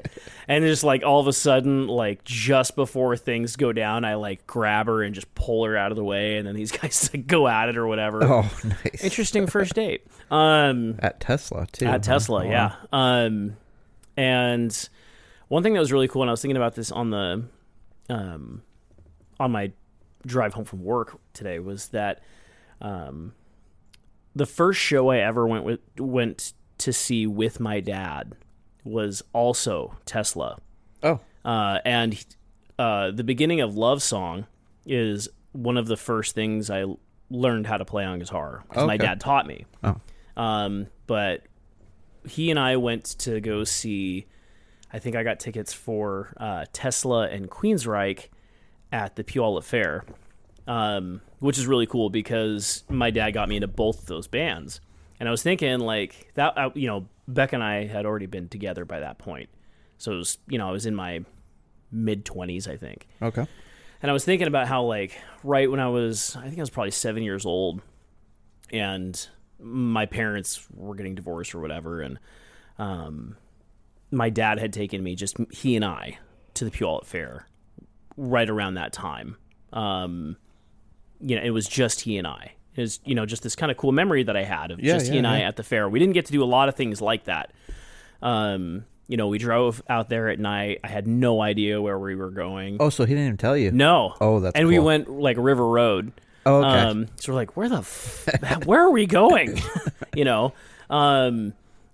S4: And just like all of a sudden, like just before things go down, I like grab her and just pull her out of the way, and then these guys like go at it or whatever.
S5: Oh, nice.
S4: Interesting first date.
S5: At Tesla too.
S4: At Tesla, yeah. And one thing that was really cool, and I was thinking about this on the on my drive home from work today, was that the first show I ever went to see with my dad was also Tesla.
S5: Oh.
S4: And the beginning of Love Song is one of the first things I learned how to play on guitar, because my dad taught me.
S5: Oh.
S4: But he and I went to go see, I think I got tickets for Tesla and Queensryche at the Puyallup Fair, which is really cool because my dad got me into both of those bands. And I was thinking, like, that, Beck and I had already been together by that point. So it was, I was in my mid-20s, I think.
S5: Okay.
S4: And I was thinking about how, like, right when I think I was probably 7 years old, and my parents were getting divorced or whatever, and my dad had taken me, just he and I, to the Puyallup Fair right around that time. It was just he and I. It was, just this kind of cool memory that I had of he and I at the fair. We didn't get to do a lot of things like that. We drove out there at night. I had no idea where we were going.
S5: Oh, so he didn't even tell you?
S4: No.
S5: Oh, that's
S4: And
S5: cool.
S4: we went, like, River Road.
S5: Oh, okay.
S4: So we're like, where are we going? And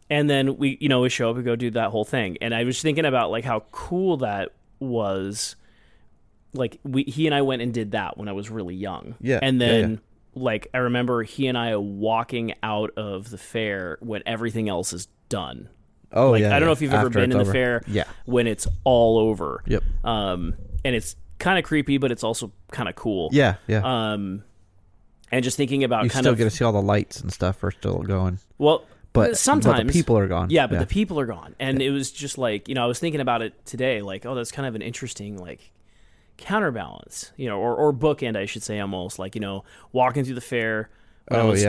S4: then we show up and go do that whole thing. And I was thinking about, like, how cool that was. Like, he and I went and did that when I was really young.
S5: Yeah.
S4: And then... Like, I remember he and I walking out of the fair when everything else is done.
S5: Oh,
S4: like,
S5: yeah.
S4: I don't know if you've ever been in the fair when it's all over.
S5: Yep.
S4: And it's kind of creepy, but it's also kind of cool.
S5: Yeah, yeah.
S4: And just thinking about
S5: you still get to see all the lights and stuff are still going.
S4: Well,
S5: but
S4: sometimes
S5: the people are gone.
S4: Yeah, but the people are gone. And it was just like, I was thinking about it today, like, oh, that's kind of an interesting, like, counterbalance, or bookend, I should say, almost like, walking through the fair. When it was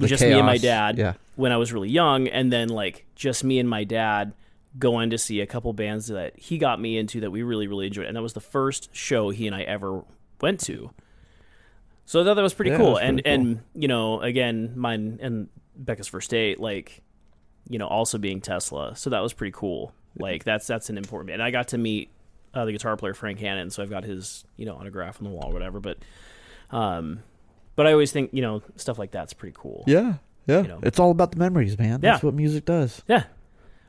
S4: just
S5: chaos.
S4: me and my dad
S5: Yeah.
S4: when I was really young, and then like just me and my dad going to see a couple bands that he got me into that we really, really enjoyed. And that was the first show he and I ever went to. So I thought that was pretty cool. And again, mine and Becca's first date, like, also being Tesla. So that was pretty cool. Like that's an important band. And I got to meet the guitar player Frank Hannon, so I've got his, autograph on the wall or whatever. But I always think, stuff like that's pretty cool.
S5: Yeah. Yeah. It's all about the memories, man. That's what music does.
S4: Yeah.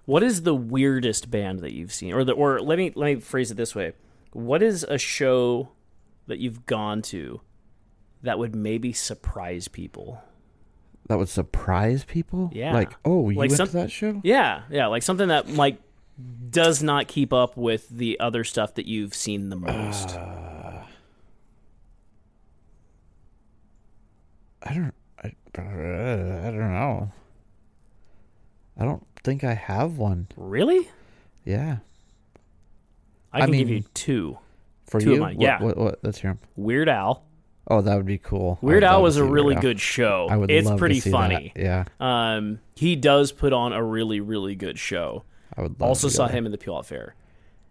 S4: What is the weirdest band that you've seen? Or let me phrase it this way. What is a show that you've gone to that would maybe surprise people?
S5: That would surprise people?
S4: Yeah.
S5: Like, oh, you went to that show?
S4: Yeah. Yeah. Like something that like does not keep up with the other stuff that you've seen the most.
S5: I don't know. I don't think I have one.
S4: Really?
S5: Yeah.
S4: I can give you two.
S5: For
S4: two
S5: you?
S4: Of mine.
S5: What? Let's hear them.
S4: Weird Al.
S5: Oh, that would be cool.
S4: Weird Al was a really good show.
S5: I would
S4: It's
S5: love
S4: pretty
S5: to see
S4: funny.
S5: that. Yeah.
S4: He does put on a really, really good show.
S5: I would love
S4: Also
S5: to go
S4: saw
S5: there.
S4: him in the Puyallup Fair.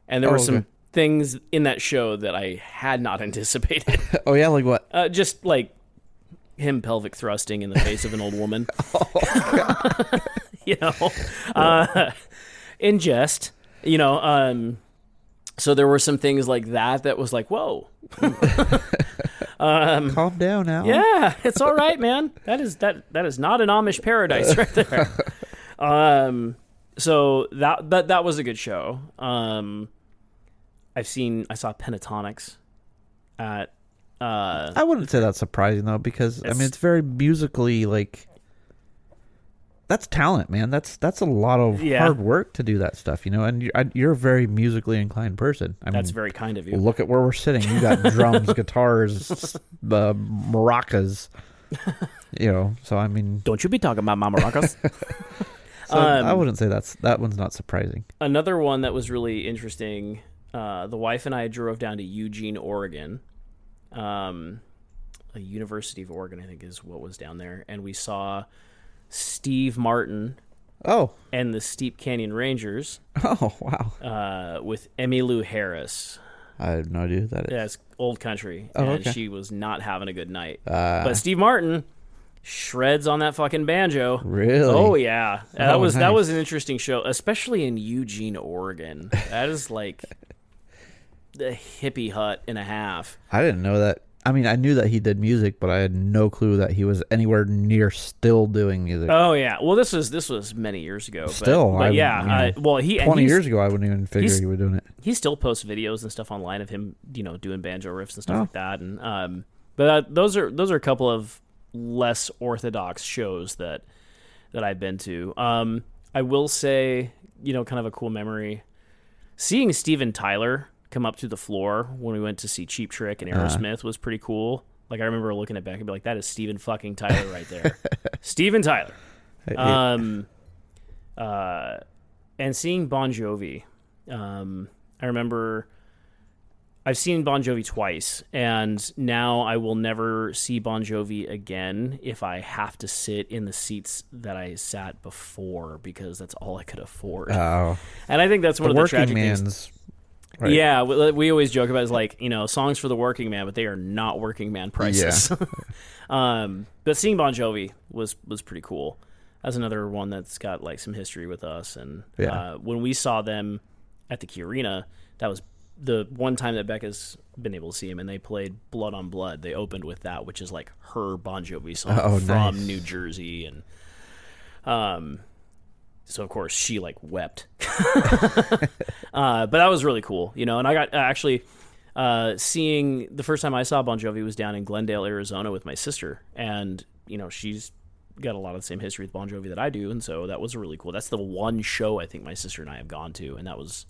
S4: And there were some things in that show that I had not anticipated.
S5: Oh, yeah? Like what?
S4: Just like him pelvic thrusting in the face of an old woman. In jest, so there were some things like that was like, whoa.
S5: Calm down now.
S4: Yeah, it's all right, man. That is not an Amish paradise right there. So that was a good show. I saw Pentatonics at
S5: I wouldn't say that's surprising though, because it's very musically like. That's talent, man. That's a lot of hard work to do that stuff, And you're a very musically inclined person.
S4: That's very kind of you.
S5: Look at where we're sitting. You got drums, guitars, maracas. So I mean,
S4: don't you be talking about my maracas?
S5: So I wouldn't say that one's not surprising.
S4: Another one that was really interesting. The wife and I drove down to Eugene, Oregon. A University of Oregon, I think, is what was down there, and we saw Steve Martin.
S5: Oh.
S4: And the Steep Canyon Rangers.
S5: Oh, wow.
S4: With Emmylou Harris.
S5: I have no idea who that is.
S4: Yeah, it's old country.
S5: Oh,
S4: and
S5: okay.
S4: she was not having a good night. But Steve Martin shreds on that fucking banjo.
S5: Really?
S4: Oh, yeah. That was
S5: nice.
S4: an interesting show, especially in Eugene, Oregon. That is like the hippie hut and a half.
S5: I didn't know that. I mean, I knew that he did music, but I had no clue that he was anywhere near still doing music.
S4: Oh yeah, well this was many years ago.
S5: Still,
S4: but yeah.
S5: 20 years ago, I wouldn't even figure he was doing it.
S4: He still posts videos and stuff online of him, doing banjo riffs and stuff like that. And but those are a couple of less orthodox shows that I've been to. I will say, kind of a cool memory, seeing Steven Tyler come up to the floor when we went to see Cheap Trick and Aerosmith was pretty cool. Like I remember looking at Beck and be like, that is Steven fucking Tyler right there. Steven Tyler. And seeing Bon Jovi. I remember I've seen Bon Jovi twice, and now I will never see Bon Jovi again if I have to sit in the seats that I sat before, because that's all I could afford.
S5: Oh.
S4: And I think that's one of the tragic things.
S5: Right.
S4: Yeah, we always joke about it, like, songs for the working man, but they are not working man prices. Yeah. But seeing Bon Jovi was pretty cool. That's another one that's got like some history with us. And when we saw them at the Key Arena, that was the one time that Becca's been able to see him, and they played Blood on Blood. They opened with that, which is like her Bon Jovi song from
S5: nice.
S4: New Jersey. And so, of course, she, like, wept. But that was really cool, And I got actually seeing the first time I saw Bon Jovi was down in Glendale, Arizona with my sister. And, she's got a lot of the same history with Bon Jovi that I do. And so that was really cool. That's the one show I think my sister and I have gone to. And that was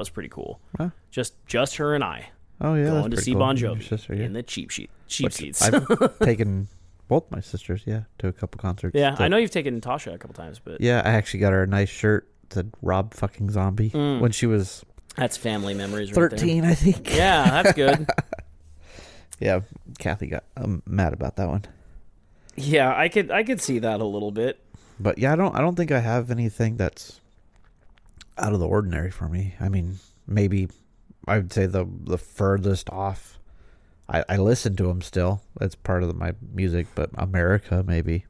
S4: pretty cool. Huh? Just her and I.
S5: Oh, yeah.
S4: Going to see
S5: cool.
S4: Bon Jovi
S5: sister,
S4: in the cheap seats.
S5: I've taken both my sisters, to a couple concerts.
S4: Yeah, I know you've taken Tasha a couple times, but
S5: yeah, I actually got her a nice shirt that said "Rob fucking Zombie" when she was
S4: That's family memories right
S5: 13, I think.
S4: there. Yeah, that's good.
S5: Yeah, Kathy got mad about that one.
S4: Yeah, I could see that a little bit.
S5: But yeah, I don't think I have anything that's out of the ordinary for me. I mean, maybe I would say the furthest off. I listen to them still. That's part of my music, but America maybe.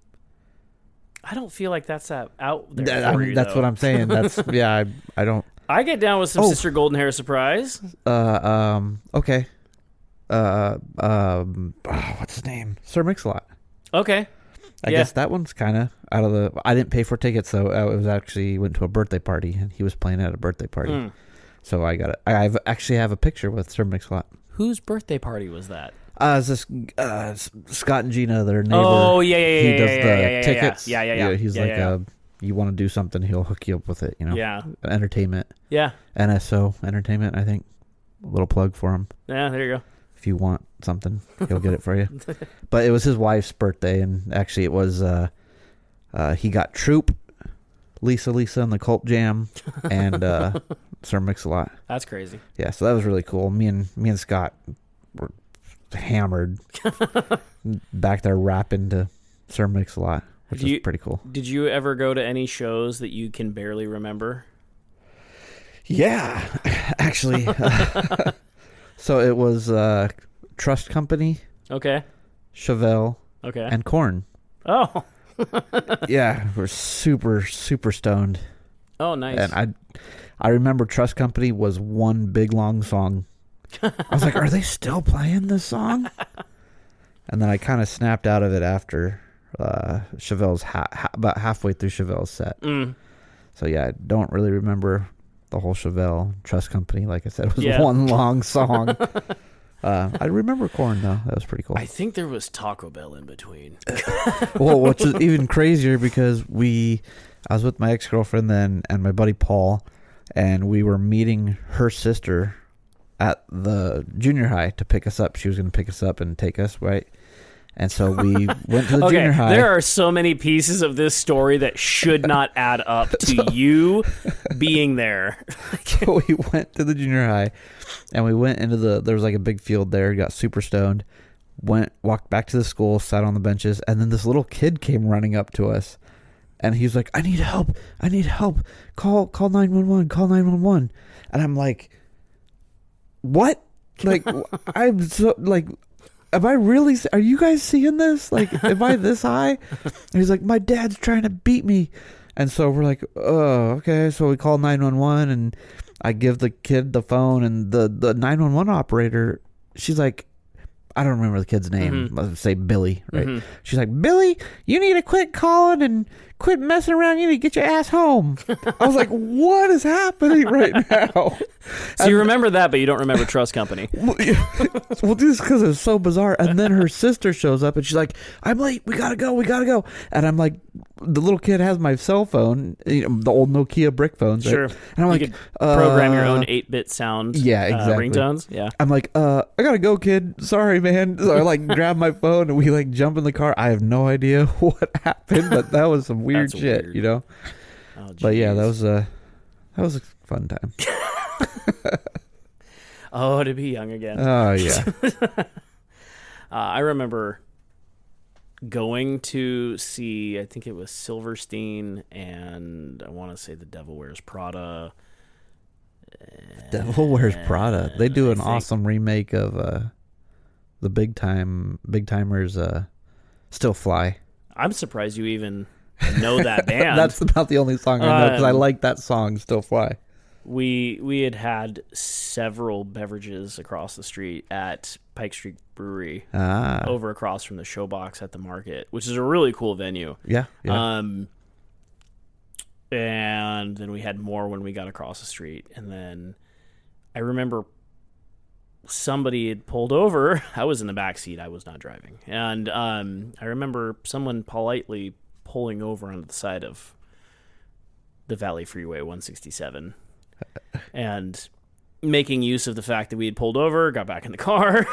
S4: I don't feel like that's out there for you,
S5: That's
S4: though.
S5: what I'm saying. That's yeah. I don't.
S4: I get down with some Sister Golden Hair Surprise.
S5: Okay. What's his name? Sir Mix-a-Lot.
S4: Okay.
S5: I guess that one's kind of out of the. I didn't pay for tickets, so it was actually went to a birthday party, and he was playing at a birthday party. So I got it. I actually have a picture with Sir Mix-a-Lot.
S4: Whose birthday party was that?
S5: It's this Scott and Gina, their neighbor.
S4: Oh yeah.
S5: He does the tickets.
S4: Yeah.
S5: He's you want to do something, he'll hook you up with it. You know.
S4: Yeah.
S5: Entertainment.
S4: Yeah.
S5: NSO Entertainment. I think. A little plug for him.
S4: Yeah. There you go.
S5: If you want something, he'll get it for you. But it was his wife's birthday, and actually it was he got Troop, Lisa and the Cult Jam, and Sir Mix-a-Lot.
S4: That's crazy.
S5: Yeah, so that was really cool. Me and Scott were hammered back there rapping to Sir Mix-a-Lot, which was pretty cool.
S4: Did you ever go to any shows that you can barely remember?
S5: Yeah, actually. So it was Trust Company,
S4: Okay.
S5: Chevelle,
S4: Okay.
S5: and Korn.
S4: Oh.
S5: Yeah, we're super stoned.
S4: Oh, nice.
S5: And I remember Trust Company was one big long song. I was like, are they still playing this song? And then I kind of snapped out of it after Chevelle's about halfway through Chevelle's set. So yeah, I don't really remember the whole Chevelle Trust Company. Like I said, it was one long song. I remember Korn though. That was pretty cool.
S4: I think there was Taco Bell in between.
S5: Well, which is even crazier because I was with my ex-girlfriend then and my buddy Paul, and we were meeting her sister at the junior high to pick us up. She was going to pick us up and take us, right? And so we went to the junior high.
S4: There are so many pieces of this story that should not add up to you being there.
S5: So we went to the junior high, and we went into there was like a big field there, got super stoned, walked back to the school, sat on the benches, and then this little kid came running up to us, and he was like, I need help. Call 911, call 911. And I'm like, what? Like, I'm so, like, am I really, are you guys seeing this? Like, am I this high? And he's like, my dad's trying to beat me. And so we're like, oh, okay. So we call 911, and I give the kid the phone, and the 911 operator, she's like, I don't remember the kid's name. Let's say Billy, right? She's like, Billy, you need to quit calling and quit messing around. You need to get your ass home. I was like, what is happening right now?
S4: So you remember that, but you don't remember Trust Company.
S5: Well, this is because it's so bizarre. And then her sister shows up, and she's like, I'm late. We gotta go. And I'm like, the little kid has my cell phone, the old Nokia brick phones.
S4: Sure.
S5: Right? And I'm
S4: you
S5: like,
S4: could program your own 8-bit sound ringtones. Yeah.
S5: I'm like, I gotta go, kid. Sorry, man. So I like grab my phone, and we like jump in the car. I have no idea what happened, but that was some weird shit, you know?
S4: Oh,
S5: but yeah, that was a fun time.
S4: Oh, to be young again.
S5: Oh, yeah.
S4: I remember going to see, I think it was Silverstein, and I want to say The Devil Wears Prada.
S5: Devil Wears Prada. They do an awesome remake of the Big Timers Still Fly.
S4: I'm surprised you even know that band.
S5: That's about the only song I know, because I like that song, Still Fly.
S4: We had several beverages across the street at Pike Street Brewery, over across from the Showbox at the Market, which is a really cool venue.
S5: Yeah.
S4: And then we had more when we got across the street. And then I remember somebody had pulled over. I was in the back seat. I was not driving. And I remember someone politely pulling over onto the side of the Valley Freeway 167 and making use of the fact that we had pulled over, got back in the car,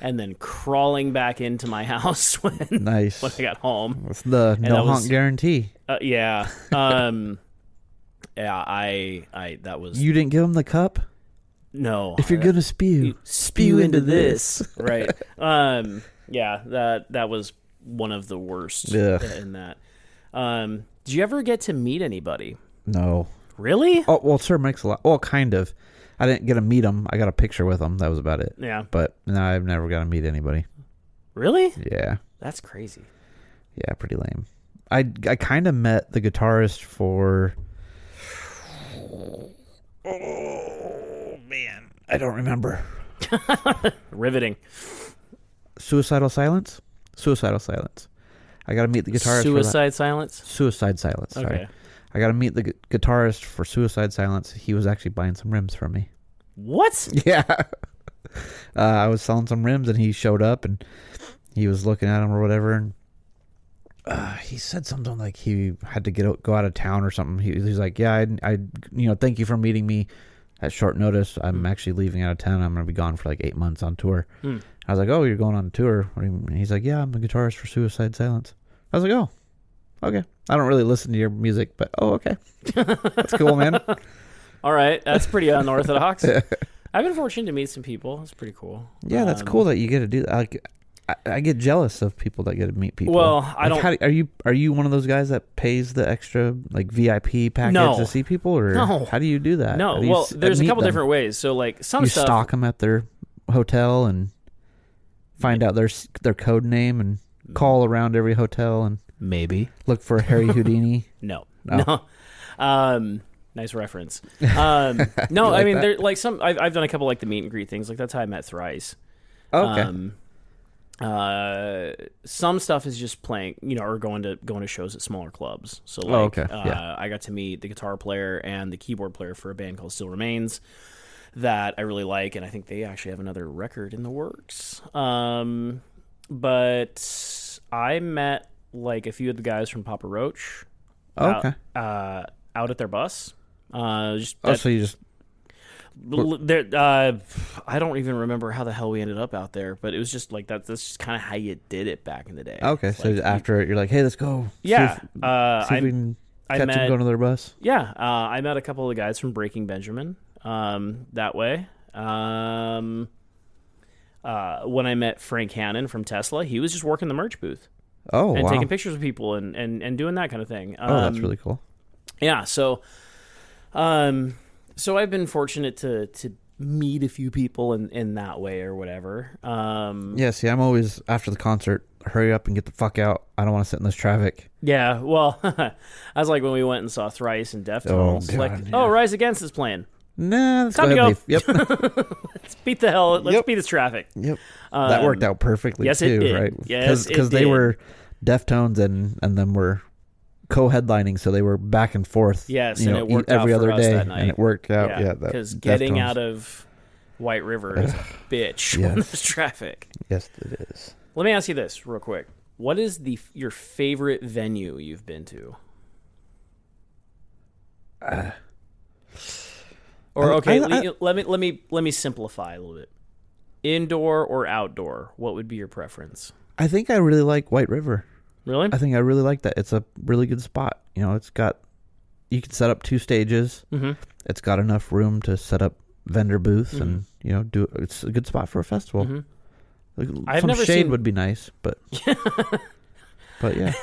S4: and then crawling back into my house when I got home.
S5: It's the no honk guarantee.
S4: Yeah. Yeah, I that was...
S5: You didn't give him the cup?
S4: No.
S5: If you're gonna spew,
S4: spew into this. Right. Yeah, that was one of the worst in that. Did you ever get to meet anybody?
S5: No.
S4: Really?
S5: Oh, well, Sir Mix a lot. Well, kind of. I didn't get to meet him. I got a picture with him. That was about it.
S4: Yeah.
S5: But no, I've never got to meet anybody.
S4: Really?
S5: Yeah.
S4: That's crazy.
S5: Yeah, pretty lame. I kind of met the guitarist for... Oh, man. I don't remember.
S4: Riveting.
S5: Suicidal Silence? Suicidal Silence. I got to meet the guitarist
S4: Suicide Silence?
S5: Suicide Silence, sorry.
S4: Okay.
S5: I got to meet the guitarist for Suicide Silence. He was actually buying some rims from me.
S4: What?
S5: Yeah. I was selling some rims, and he showed up, and he was looking at them or whatever, and he said something like he had to go out of town or something. He's like, yeah, I thank you for meeting me at short notice. I'm actually leaving out of town. I'm going to be gone for like 8 months on tour. I was like, oh, you're going on tour? What do you mean? He's like, yeah, I'm the guitarist for Suicide Silence. I was like, oh, okay. I don't really listen to your music, but okay. That's cool, man.
S4: All right. That's pretty unorthodox. I've been fortunate to meet some people. It's pretty cool.
S5: Yeah, that's cool that you get to do that. Like, I get jealous of people that get to meet people.
S4: Well, I don't.
S5: Are you one of those guys that pays the extra like VIP package to see people, or how do you do that?
S4: No. Well, there's a couple different ways. So like some stuff,
S5: stalk them at their hotel and find out their code name and call around every hotel and
S4: maybe
S5: look for Harry Houdini.
S4: No. Nice reference. No,
S5: like
S4: I mean,
S5: that?
S4: there like some. I've done a couple like the meet and greet things. Like that's how I met Thrice.
S5: Okay.
S4: Some stuff is just playing, or going to shows at smaller clubs. So like, I got to meet the guitar player and the keyboard player for a band called Still Remains that I really like, and I think they actually have another record in the works. But I met like a few of the guys from Papa Roach.
S5: Okay.
S4: Out at their bus.
S5: So you just.
S4: I don't even remember how the hell we ended up out there, but it was just like that. That's just kind of how you did it back in the day.
S5: Okay,
S4: It's
S5: so
S4: like,
S5: after it, you're like, hey, let's go.
S4: Yeah.
S5: See if we can catch them going to their bus.
S4: Yeah, I met a couple of guys from Breaking Benjamin that way. When I met Frank Hannon from Tesla, he was just working the merch booth.
S5: Oh,
S4: and
S5: wow.
S4: taking pictures of people and doing that kind of thing.
S5: That's really cool.
S4: Yeah, so I've been fortunate to meet a few people in that way or whatever.
S5: Yeah, see, I'm always, after the concert, hurry up and get the fuck out. I don't want to sit in this traffic.
S4: Yeah, well, I was like when we went and saw Thrice and Deftones. Rise Against is playing.
S5: Nah, let's
S4: Time
S5: go
S4: to
S5: ahead and leave. Yep.
S4: Let's beat the hell. Let's beat this traffic.
S5: Yep. That worked out perfectly,
S4: yes,
S5: too,
S4: it did.
S5: right?
S4: Yes,
S5: because they were Deftones and them were co-headlining, so they were back and forth.
S4: Yes, and it worked
S5: every
S4: out
S5: other
S4: for us
S5: day,
S4: that night.
S5: and it worked out. Yeah,
S4: because getting
S5: Deftones.
S4: out of White River is a bitch when there's traffic.
S5: Yes, it is.
S4: Let me ask you this real quick: what is your favorite venue you've been to? Let me simplify a little bit. Indoor or outdoor? What would be your preference?
S5: I think I really like White River.
S4: Really?
S5: I think I really like that. It's a really good spot. You can set up 2 stages.
S4: Mm-hmm.
S5: It's got enough room to set up vendor booths and it's a good spot for a festival.
S4: Mm-hmm.
S5: Some shade would be nice, but but yeah.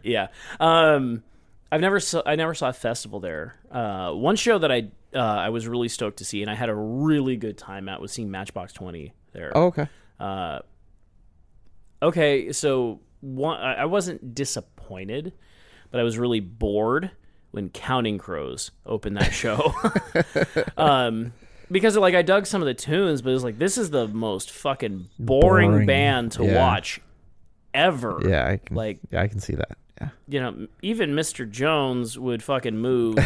S4: Yeah. I never saw a festival there. One show that I was really stoked to see, and I had a really good time at, was seeing Matchbox 20 there.
S5: Oh, okay.
S4: Okay, so I wasn't disappointed, but I was really bored when Counting Crows opened that show. Because I dug some of the tunes, but it was like, this is the most fucking boring band to watch ever.
S5: Yeah, I can see that. Yeah.
S4: Even Mr. Jones would fucking move,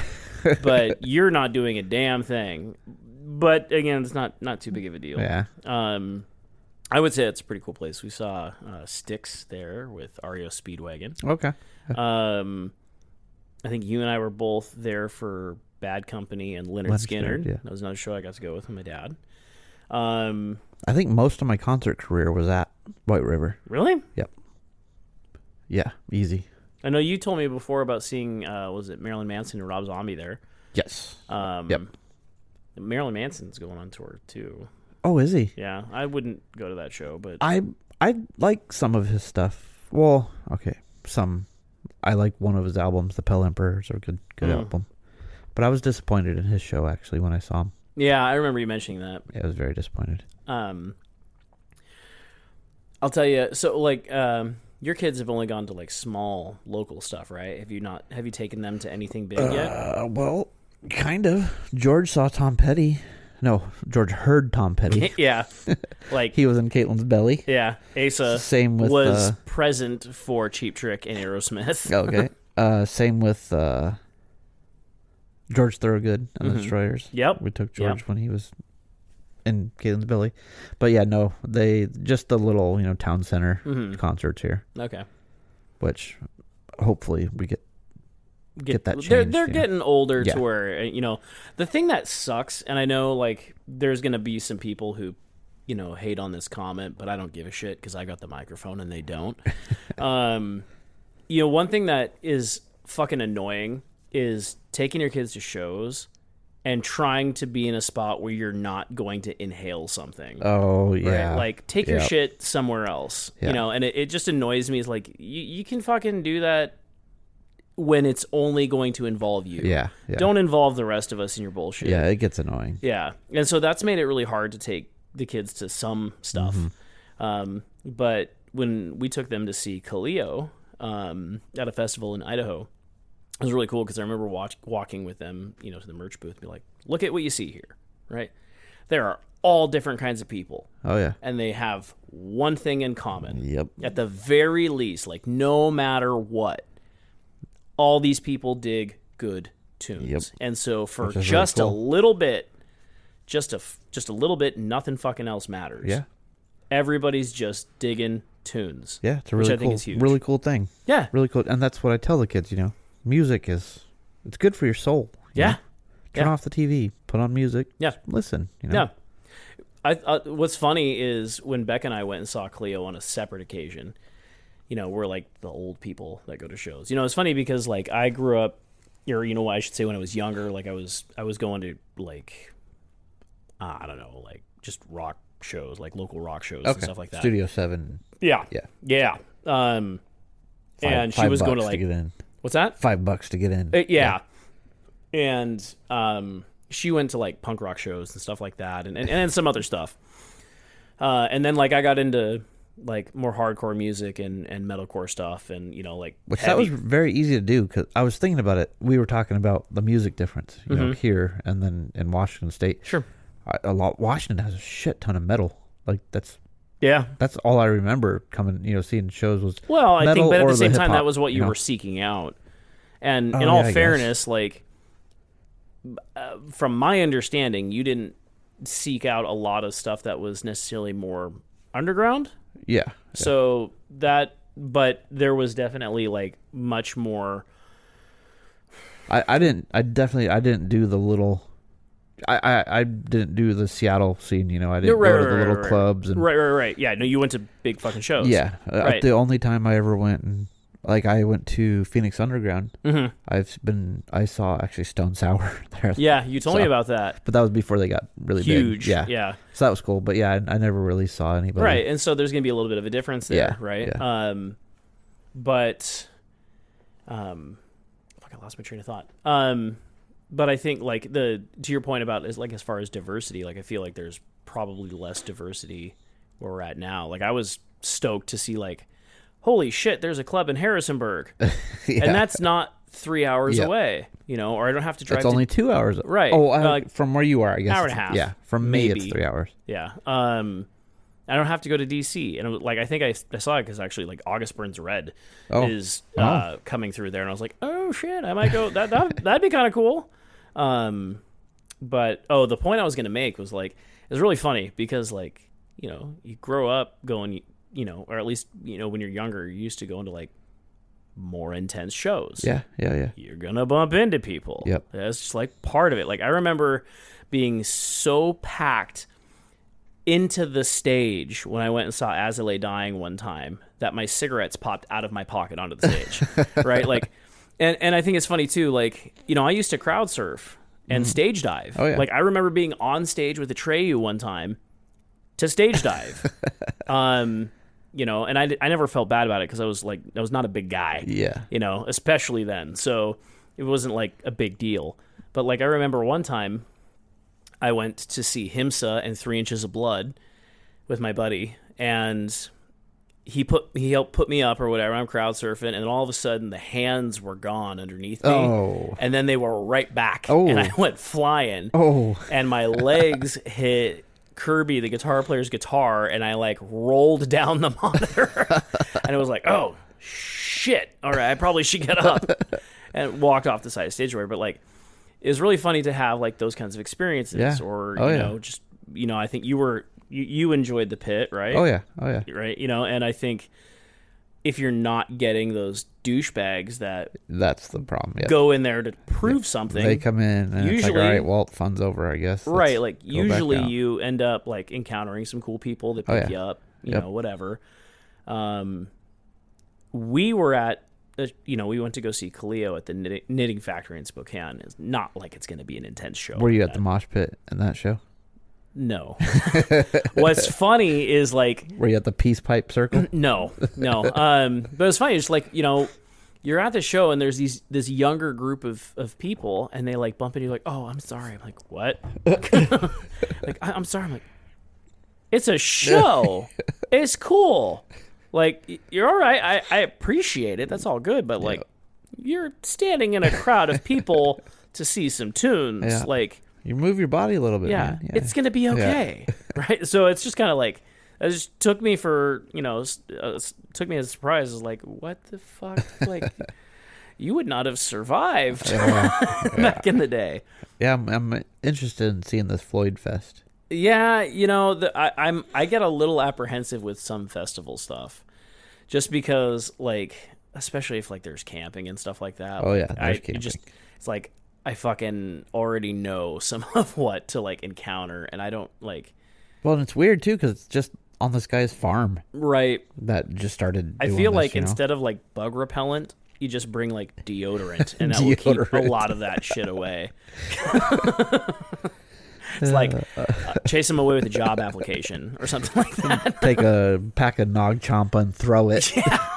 S4: but you're not doing a damn thing. But again, it's not too big of a deal.
S5: Yeah.
S4: I would say it's a pretty cool place. We saw Styx there with REO Speedwagon.
S5: Okay.
S4: I think you and I were both there for Bad Company and Leonard Skinner.
S5: Yeah.
S4: That was another show I got to go with my dad.
S5: I think most of my concert career was at White River.
S4: Really?
S5: Yep. Yeah, easy.
S4: I know you told me before about seeing, was it Marilyn Manson and Rob Zombie there?
S5: Yes.
S4: Yep. Marilyn Manson's going on tour too.
S5: Oh, is he?
S4: Yeah, I wouldn't go to that show, but
S5: I like some of his stuff. Well, okay, some. I like one of his albums, The Pale Emperors, are a good album. But I was disappointed in his show actually when I saw him.
S4: yeah, I remember you mentioning that.
S5: Yeah, I was very disappointed.
S4: I'll tell you. So, like, your kids have only gone to like small local stuff, right? Have you taken them to anything big yet?
S5: Well, kind of. George saw Tom Petty. No, George heard Tom Petty.
S4: Yeah, like
S5: He was in Caitlin's belly.
S4: yeah. Asa
S5: Same with
S4: was present for Cheap Trick and Aerosmith.
S5: Okay. Same with George Thorogood and the Destroyers.
S4: Yep.
S5: We took George when he was in Caitlin's belly. But yeah, no, they just the little, town center concerts here,
S4: Okay.
S5: which hopefully we get that changed.
S4: They're getting older
S5: Yeah.
S4: to where the thing that sucks, and I know like there's gonna be some people who hate on this comment, but I don't give a shit because I got the microphone and they don't. One thing that is fucking annoying is taking your kids to shows and trying to be in a spot where you're not going to inhale something.
S5: Oh yeah.
S4: Right? Like take your
S5: Yep.
S4: shit somewhere else.
S5: Yeah.
S4: And it just annoys me. It's like you can fucking do that when it's only going to involve you.
S5: Yeah.
S4: Don't involve the rest of us in your bullshit.
S5: Yeah, it gets annoying.
S4: Yeah. And so that's made it really hard to take the kids to some stuff. But when we took them to see Kaleo at a festival in Idaho, it was really cool because I remember walking with them, to the merch booth and be like, look at what you see here, right? There are all different kinds of people.
S5: Oh yeah.
S4: And they have one thing in common.
S5: Yep.
S4: At the very least, like no matter what, all these people dig good tunes.
S5: Yep.
S4: And so for
S5: Which is
S4: just
S5: really
S4: a
S5: cool.
S4: little bit, just a little bit, nothing fucking else matters.
S5: Yeah.
S4: Everybody's just digging tunes.
S5: Yeah, it's a
S4: which
S5: really
S4: I think
S5: cool,
S4: is huge.
S5: really cool thing.
S4: Yeah.
S5: Really cool, and that's what I tell the kids. Music it's good for your soul. you
S4: Yeah.
S5: know? Turn off the TV, put on music.
S4: Yeah.
S5: just listen.
S4: Yeah. What's funny is when Beck and I went and saw Cleo on a separate occasion, we're like the old people that go to shows. It's funny because like I grew up, or what I should say, when I was younger, like I was going to like, I don't know, like just rock shows, like local rock shows and stuff like that.
S5: Studio 7.
S4: Yeah.
S5: Yeah.
S4: Yeah. And she was going to
S5: $5
S4: like,
S5: get in.
S4: what's that?
S5: $5 to get in.
S4: Yeah. And she went to like punk rock shows and stuff like that, and some other stuff. And then like I got into like more hardcore music and metalcore stuff, and like
S5: Which
S4: heavy.
S5: that was very easy to do because I was thinking about it. We were talking about the music difference, here and then in Washington State.
S4: Sure.
S5: Washington has a shit ton of metal. Like that's all I remember coming. Seeing shows was
S4: Well, I think,
S5: metal
S4: but at
S5: or
S4: the same time,
S5: hip-hop,
S4: that was what you were seeking out. And in
S5: Oh,
S4: all
S5: yeah, I
S4: fairness, like from my understanding, you didn't seek out a lot of stuff that was necessarily more underground.
S5: Yeah.
S4: So but there was definitely like much more.
S5: I didn't do the little. I didn't do the Seattle scene. I didn't go to the little clubs and
S4: Right. Yeah, no, you went to big fucking shows.
S5: yeah.
S4: Right.
S5: The only time I ever went and like I went to Phoenix Underground.
S4: Mm-hmm.
S5: I saw actually Stone Sour there.
S4: Yeah, you told me about that.
S5: But that was before they got really
S4: Huge.
S5: big.
S4: Yeah.
S5: So that was cool. But yeah, I never really saw anybody.
S4: Right, and so there's going to be a little bit of a difference there,
S5: Yeah,
S4: right?
S5: yeah.
S4: Fuck, I lost my train of thought. But I think like to your point about as far as diversity, like I feel like there's probably less diversity where we're at now. Like I was stoked to see like, holy shit, there's a club in Harrisonburg,
S5: Yeah.
S4: and that's not 3 hours
S5: Yep.
S4: away, or I don't have to drive.
S5: It's only 2 hours.
S4: Right.
S5: Oh,
S4: Like,
S5: from where you are, I guess.
S4: hour and a half,
S5: Yeah. From me,
S4: maybe.
S5: it's 3 hours.
S4: Yeah. I don't have to go to DC, and it was, like I think I saw it because actually like August Burns Red is coming through there, and I was like, oh shit, I might go. That'd be kind of cool. But the point I was gonna make was like it's really funny because like you grow up going or at least when you're younger you're used to going to like more intense shows.
S5: Yeah.
S4: You're gonna bump into people.
S5: Yep.
S4: That's just like part of it. Like I remember being so packed into the stage when I went and saw As I Lay Dying one time that my cigarettes popped out of my pocket onto the stage. Right? Like and I think it's funny too, like, I used to crowd surf and stage dive.
S5: Oh, yeah.
S4: Like I remember being on stage with Atreyu one time to stage dive. You know, and I never felt bad about it because I was not a big guy.
S5: Yeah.
S4: You know, especially then. So it wasn't like a big deal. But like I remember one time I went to see Himsa and 3 Inches of Blood with my buddy, and he helped put me up or whatever. I'm crowd surfing, and then all of a sudden the hands were gone underneath me.
S5: Oh.
S4: And then they were right back.
S5: Oh.
S4: And I went flying.
S5: Oh.
S4: And my legs hit Kirby, the guitar player's guitar, and I like rolled down the monitor. And it was like, oh shit. All right, I probably should get up. And walked off the side of stage door. But like it was really funny to have like those kinds of experiences.
S5: Yeah.
S4: Or
S5: Oh,
S4: you
S5: yeah.
S4: know, just I think you enjoyed the pit, right?
S5: Oh yeah. Oh yeah.
S4: Right. You know, and I think if you're not getting those douchebags that
S5: That's the problem. Yeah.
S4: go in there to prove something,
S5: They come in and it's like,
S4: Usually-
S5: all right, well, fun's over, I guess. Let's
S4: right? Like
S5: go back
S4: usually
S5: out.
S4: you end up like encountering some cool people that
S5: Oh,
S4: pick
S5: yeah.
S4: you up, you
S5: Yep.
S4: know, whatever. We were at, we went to go see Kaleo at the knitting factory in Spokane. It's not like it's going to be an intense show.
S5: Were you
S4: like
S5: at the
S4: that.
S5: mosh pit in that show?
S4: No. What's funny is like,
S5: Were you at the peace pipe circle?
S4: no. But it's funny. It's like, you're at the show and there's this younger group of people and they like bump into you like, oh, I'm sorry. I'm like, what? Like, I'm sorry. I'm like, it's a show. It's cool. Like, you're all right. I appreciate it. That's all good. But like, you're standing in a crowd of people to see some tunes.
S5: Yeah.
S4: like,
S5: You move your body a little bit,
S4: yeah,
S5: man.
S4: it's going to be okay. Right. So it's just kind of like, it just took me for, took me as a surprise. It's like, what the fuck? Like, you would not have survived back in the day.
S5: Yeah, I'm interested in seeing this Floyd Fest.
S4: Yeah, I get a little apprehensive with some festival stuff, just because like, especially if like there's camping and stuff like that.
S5: Oh,
S4: like,
S5: yeah, there's camping.
S4: It's like I fucking already know some of what to like encounter, and I don't like.
S5: Well, and it's weird too because it's just on this guy's farm
S4: Right.
S5: that just started.
S4: I
S5: doing
S4: feel
S5: this,
S4: like
S5: you know?
S4: instead of like bug repellent, you just bring like deodorant, and that will keep a
S5: Deodorant.
S4: lot of that shit away. It's like chase them away with a job application or something like that.
S5: Take a pack of Nog Champa and throw it.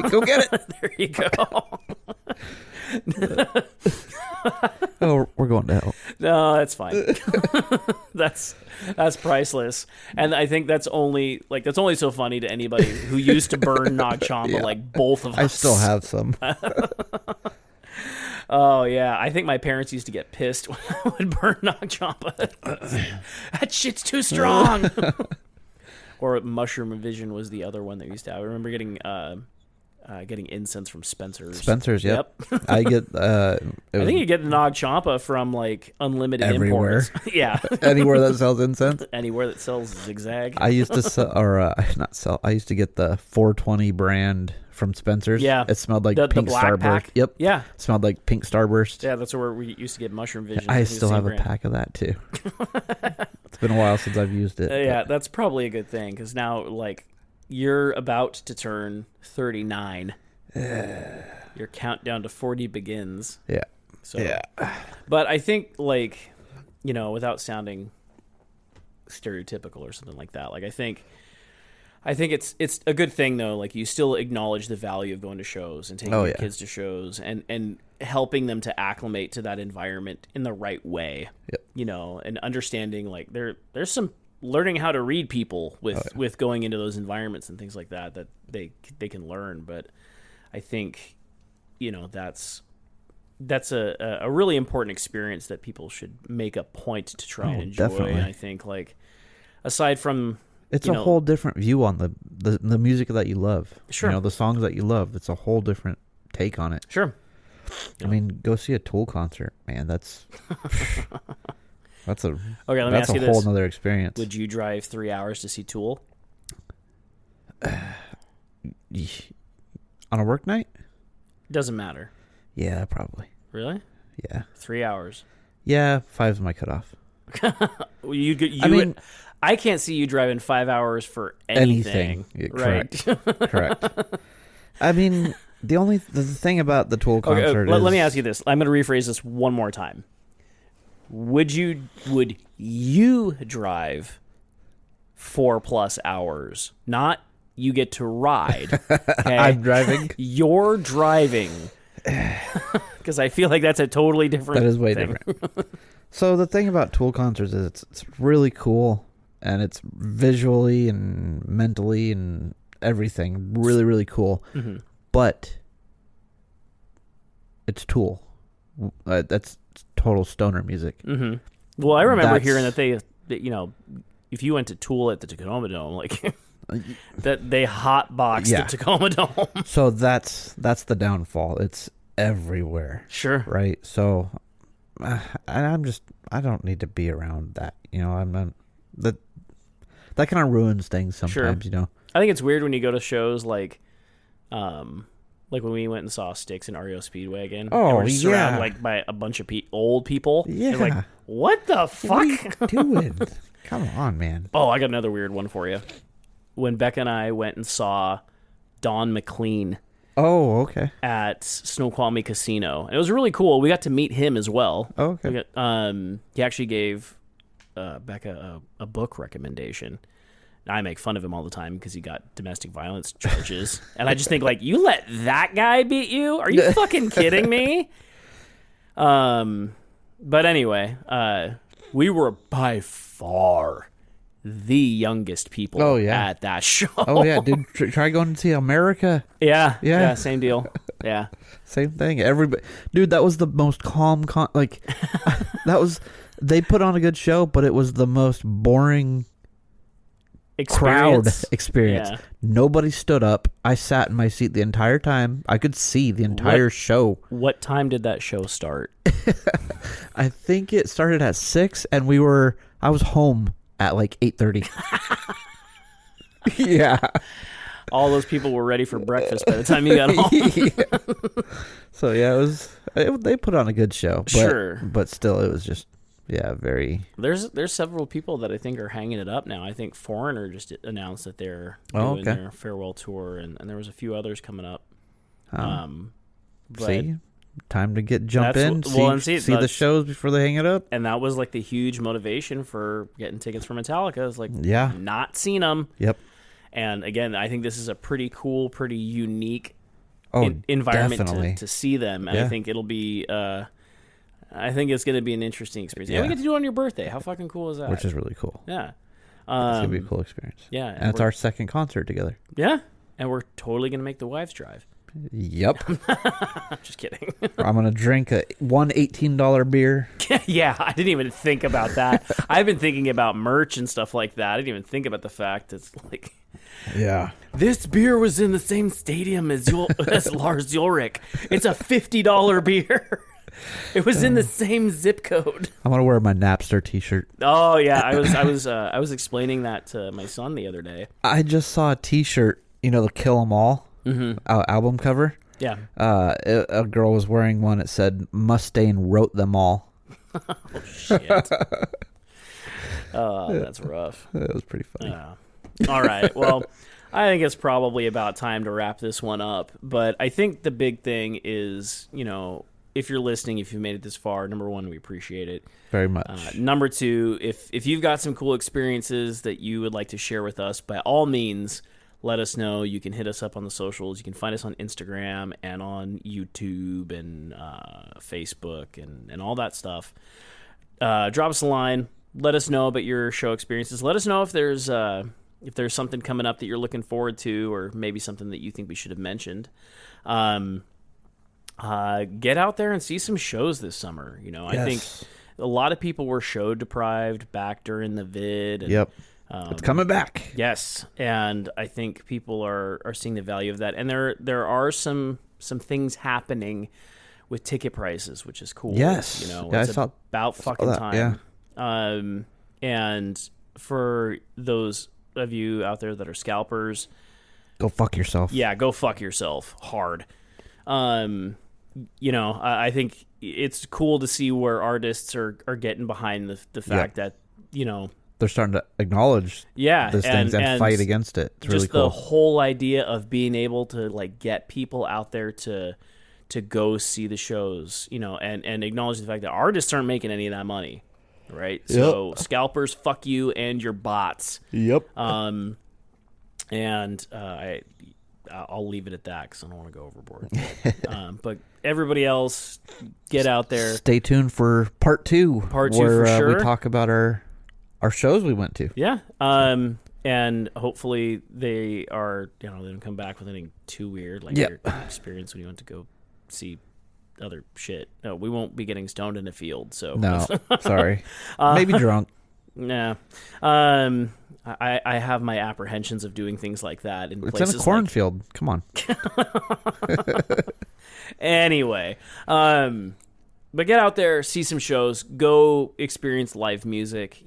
S5: Go get it.
S4: There you go.
S5: Oh, we're going to hell.
S4: No, that's fine. that's priceless, and I think that's only so funny to anybody who used to burn Nog Champa, like both of us.
S5: I still have some.
S4: Oh yeah, I think my parents used to get pissed when I would burn Nog Champa. That shit's too strong. Or Mushroom Vision was the other one that we used to have. I remember getting incense from Spencer's.
S5: Spencer's, yep. I get.
S4: I think you get the Nog Champa from like unlimited
S5: Everywhere.
S4: imports. Yeah,
S5: Anywhere that sells incense.
S4: anywhere that sells Zigzag.
S5: I used to sell, or not sell. I used to get the 420 brand from Spencer's.
S4: Yeah.
S5: It smelled like
S4: The
S5: pink
S4: black
S5: Starburst.
S4: pack?
S5: Yep.
S4: Yeah,
S5: Smelled like pink Starburst.
S4: yeah, that's where we used to get Mushroom Vision.
S5: I
S4: It's the
S5: still
S4: same
S5: have a
S4: brand.
S5: pack of that too. It's been a while since I've used it.
S4: Yeah, that's probably a good thing because now like you're about to turn 39. Your countdown to 40 begins.
S5: Yeah.
S4: So,
S5: Yeah.
S4: But I think like, without sounding stereotypical or something like that, like I think it's a good thing though. Like you still acknowledge the value of going to shows and taking your kids to shows and helping them to acclimate to that environment in the right way.
S5: Yep.
S4: And understanding like there's some learning how to read people with going into those environments and things like that they can learn. But I think, that's a really important experience that people should make a point to try and enjoy.
S5: Definitely.
S4: And I think like aside from
S5: It's a whole different view on the music that you love.
S4: Sure.
S5: The songs that you love. It's a whole different take on it.
S4: Sure.
S5: I mean, go see a Tool concert, man. That's
S4: Okay, let me ask you
S5: a whole
S4: this.
S5: nother experience.
S4: Would you drive 3 hours to see Tool?
S5: On a work night?
S4: Doesn't matter.
S5: Yeah, probably.
S4: Really?
S5: Yeah.
S4: 3 hours.
S5: Yeah, 5's my cutoff.
S4: Well, I can't see you driving 5 hours for anything.
S5: Yeah,
S4: right?
S5: Correct. I mean, the thing about the Tool concert
S4: let
S5: is...
S4: me ask you this. I'm going to rephrase this one more time. would you drive 4+ hours? Not you get to ride. Okay?
S5: I'm driving.
S4: You're driving. Because I feel like that's a totally different
S5: That is way
S4: thing.
S5: different. So the thing about Tool concerts is it's really cool, and it's visually and mentally and everything really, really cool.
S4: Mm-hmm.
S5: But it's Tool. That's total stoner music.
S4: Mm-hmm. Well, I remember
S5: That's-
S4: hearing that you know, if you went to Tool at the Tacoma Dome, like that they hotboxed
S5: Yeah.
S4: the Tacoma Dome.
S5: So that's the downfall. It's everywhere,
S4: Sure.
S5: right? So I don't need to be around that. You know, I'm not that kind of ruins things sometimes.
S4: Sure.
S5: You know.
S4: I think it's weird when you go to shows like when we went and saw Styx and REO Speedwagon.
S5: Oh,
S4: and we're just surrounded
S5: yeah.
S4: like by a bunch of old people.
S5: Yeah.
S4: It's like, what the fuck?
S5: What are you doing? Come on, man.
S4: Oh, I got another weird one for you. When Becca and I went and saw Don McLean
S5: Oh, okay.
S4: at Snoqualmie Casino, and it was really cool. We got to meet him as well.
S5: Oh, okay.
S4: We got, he actually gave Becca a book recommendation. I make fun of him all the time because he got domestic violence charges, and I just think like, you let that guy beat you? Are you fucking kidding me? But anyway, we were by far the youngest people
S5: Oh, yeah.
S4: at that show.
S5: Oh yeah, dude. Try going to see America.
S4: Yeah,
S5: Yeah.
S4: same deal. Yeah.
S5: Same thing. Everybody, dude. That was the most calm. That was. They put on a good show, but it was the most boring crowd experience.
S4: Yeah.
S5: Nobody stood up. I sat in my seat the entire time. I could see the entire show.
S4: What time did that show start?
S5: I think it started at 6, and I was home at like 8:30. Yeah.
S4: All those people were ready for breakfast by the time you got home.
S5: Yeah. So yeah, they put on a good show. But,
S4: Sure.
S5: But still, it was just very.
S4: There's several people that I think are hanging it up now. I think Foreigner just announced that they're doing their farewell tour, and there was a few others coming up. But
S5: See, time to jump in,
S4: and
S5: see the shows before they hang it up.
S4: And that was like the huge motivation for getting tickets for Metallica. Is like,
S5: Yeah.
S4: not seen them.
S5: Yep.
S4: And again, I think this is a pretty cool, pretty unique
S5: Oh,
S4: environment
S5: definitely.
S4: to see them. And I
S5: Yeah.
S4: think it'll be. I think it's going to be an interesting experience.
S5: Yeah.
S4: And we get to do it on your birthday. How fucking cool is that?
S5: Which is really cool.
S4: Yeah.
S5: It's gonna be a cool experience.
S4: Yeah.
S5: And it's our second concert together.
S4: Yeah. And we're totally going to make the wives drive.
S5: Yep.
S4: Just kidding.
S5: I'm gonna drink one $18 beer.
S4: Yeah, I didn't even think about that. I've been thinking about merch and stuff like that. I didn't even think about the fact it's like,
S5: Yeah.
S4: this beer was in the same stadium as Lars Ulrich. It's a $50 beer. It was in the same zip code.
S5: I'm gonna wear my Napster T-shirt.
S4: Oh yeah, I was explaining that to my son the other day.
S5: I just saw a T-shirt. You know, the Kill 'Em All album cover.
S4: Yeah.
S5: A girl was wearing one. It said Mustaine wrote them all.
S4: Oh shit. Oh, that's rough.
S5: It was pretty funny.
S4: Yeah. All right. Well, I think it's probably about time to wrap this one up. But I think the big thing is, if you're listening, if you've made it this far, number one, we appreciate it.
S5: Very much.
S4: Number two, if you've got some cool experiences that you would like to share with us, by all means, let us know. You can hit us up on the socials. You can find us on Instagram and on YouTube and Facebook and all that stuff. Drop us a line. Let us know about your show experiences. Let us know if there's something coming up that you're looking forward to, or maybe something that you think we should have mentioned. Get out there and see some shows this summer. I think a lot of people were show deprived back during the vid. And,
S5: Yep. It's coming back.
S4: Yes, and I think people are seeing the value of that. And there are some things happening with ticket prices, which is cool.
S5: Yes.
S4: It's about fucking
S5: that,
S4: time.
S5: yeah.
S4: And for those of you out there that are scalpers,
S5: Go fuck yourself.
S4: yeah, go fuck yourself hard. I think it's cool to see where artists are getting behind the fact that,
S5: They're starting to acknowledge
S4: yeah,
S5: those things and fight against it. It's
S4: just
S5: really cool.
S4: the whole idea of being able to like get people out there to to go see the shows, and acknowledge the fact that artists aren't making any of that money, right? So scalpers, fuck you and your bots.
S5: Yep.
S4: And I'll leave it at that because I don't want to go overboard. But everybody else, get out there.
S5: Stay tuned for part 2.
S4: Part 2
S5: where,
S4: for sure.
S5: we talk about our shows we went to.
S4: Yeah. And hopefully they are, they don't come back with anything too weird, like your experience when you went to go see other shit. No, we won't be getting stoned in a field. So
S5: no, sorry. Maybe drunk.
S4: Nah. I have my apprehensions of doing things like that in places.
S5: It's in a cornfield. Come on.
S4: Anyway, but get out there, see some shows, go experience live music.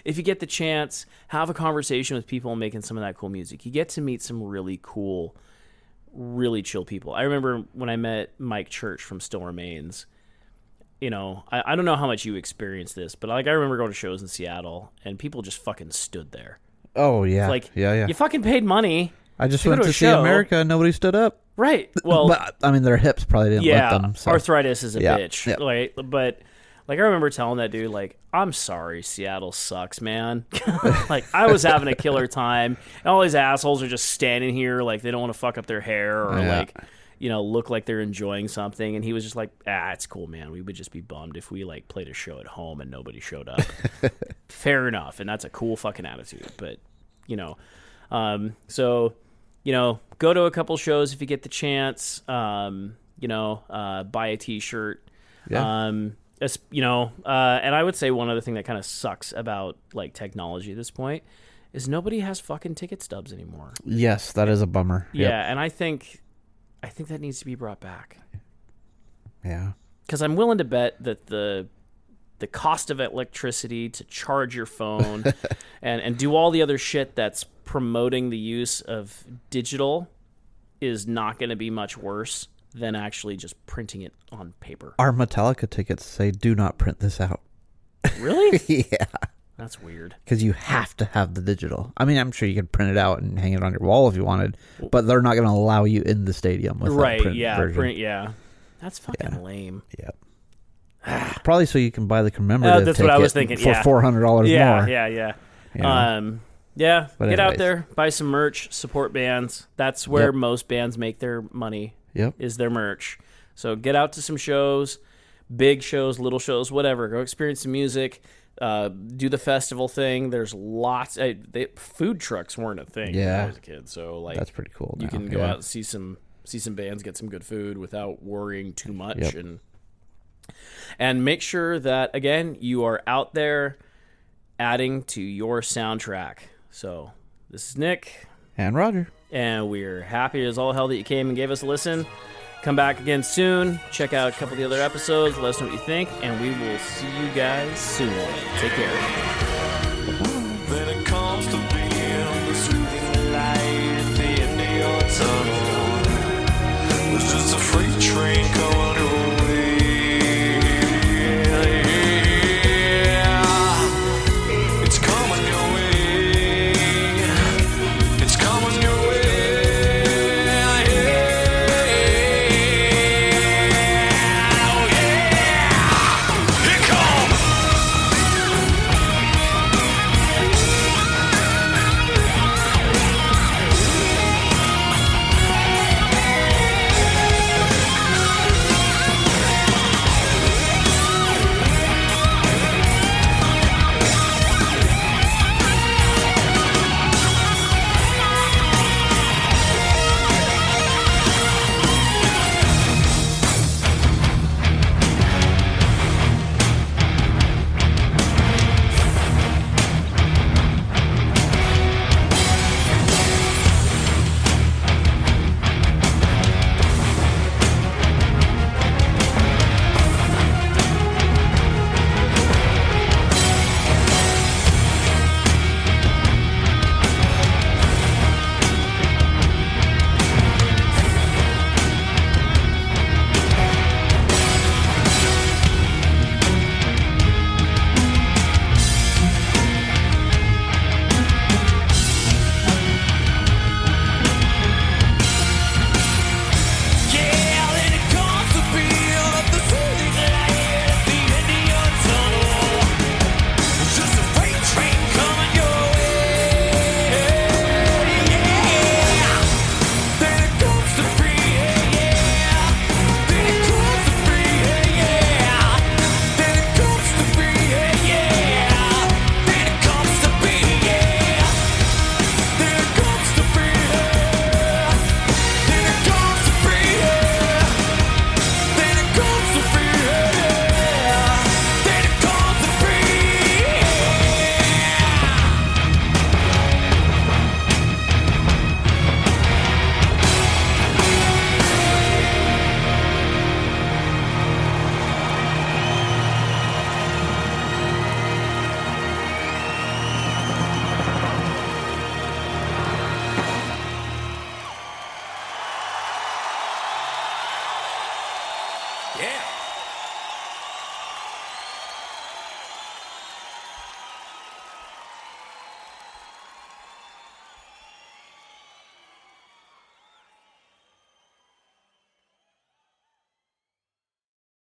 S4: If you get the chance, have a conversation with people making some of that cool music. You get to meet some really cool, really chill people. I remember when I met Mike Church from Still Remains. I don't know how much you experienced this, but I remember going to shows in Seattle and people just fucking stood there.
S5: Oh yeah, yeah.
S4: You fucking paid money.
S5: I just went to see America and nobody stood up.
S4: Right. Well,
S5: but, I mean, their hips probably didn't let them. So.
S4: Arthritis is a bitch.
S5: Yeah.
S4: But I remember telling that dude, I'm sorry, Seattle sucks, man. I was having a killer time, and all these assholes are just standing here they don't want to fuck up their hair or look like they're enjoying something. And he was just it's cool, man. We would just be bummed if we played a show at home and nobody showed up. Fair enough, and that's a cool fucking attitude. But so. Go to a couple shows if you get the chance. Buy a T-shirt.
S5: Yeah.
S4: And I would say one other thing that kind of sucks about technology at this point is nobody has fucking ticket stubs anymore.
S5: Yes, that is a bummer.
S4: Yeah,
S5: Yep.
S4: and I think that needs to be brought back.
S5: Yeah.
S4: Because I'm willing to bet that the cost of electricity to charge your phone and do all the other shit that's promoting the use of digital is not going to be much worse than actually just printing it on paper.
S5: Our Metallica tickets say do not print this out.
S4: Really?
S5: Yeah.
S4: That's weird.
S5: Because you have to have the digital. I mean, I'm sure you could print it out and hang it on your wall if you wanted, but they're not going to allow you in the stadium with that print version.
S4: That's fucking lame.
S5: Yep. Probably so you can buy the commemorative
S4: that's
S5: ticket
S4: what I was thinking.
S5: for $400 more.
S4: Yeah.
S5: But
S4: get out
S5: anyways.
S4: there, buy some merch, support bands. That's where most bands make their money.
S5: Yep.
S4: Is their merch. So get out to some shows, big shows, little shows, whatever. Go experience some music. Do the festival thing. There's lots. Food trucks weren't a thing when I was a kid, so
S5: that's pretty cool.
S4: You can go out and see some bands, get some good food without worrying too much, and make sure that again you are out there adding to your soundtrack. So this is Nick
S5: and Roger,
S4: and we're happy as all hell that you came and gave us a listen. Come back again soon. Check out a couple of the other episodes. Let us know what you think, and we will see you guys soon. Take care.
S3: Then it comes to being the soothing light at the end of your tunnel. It's just a freight train coming.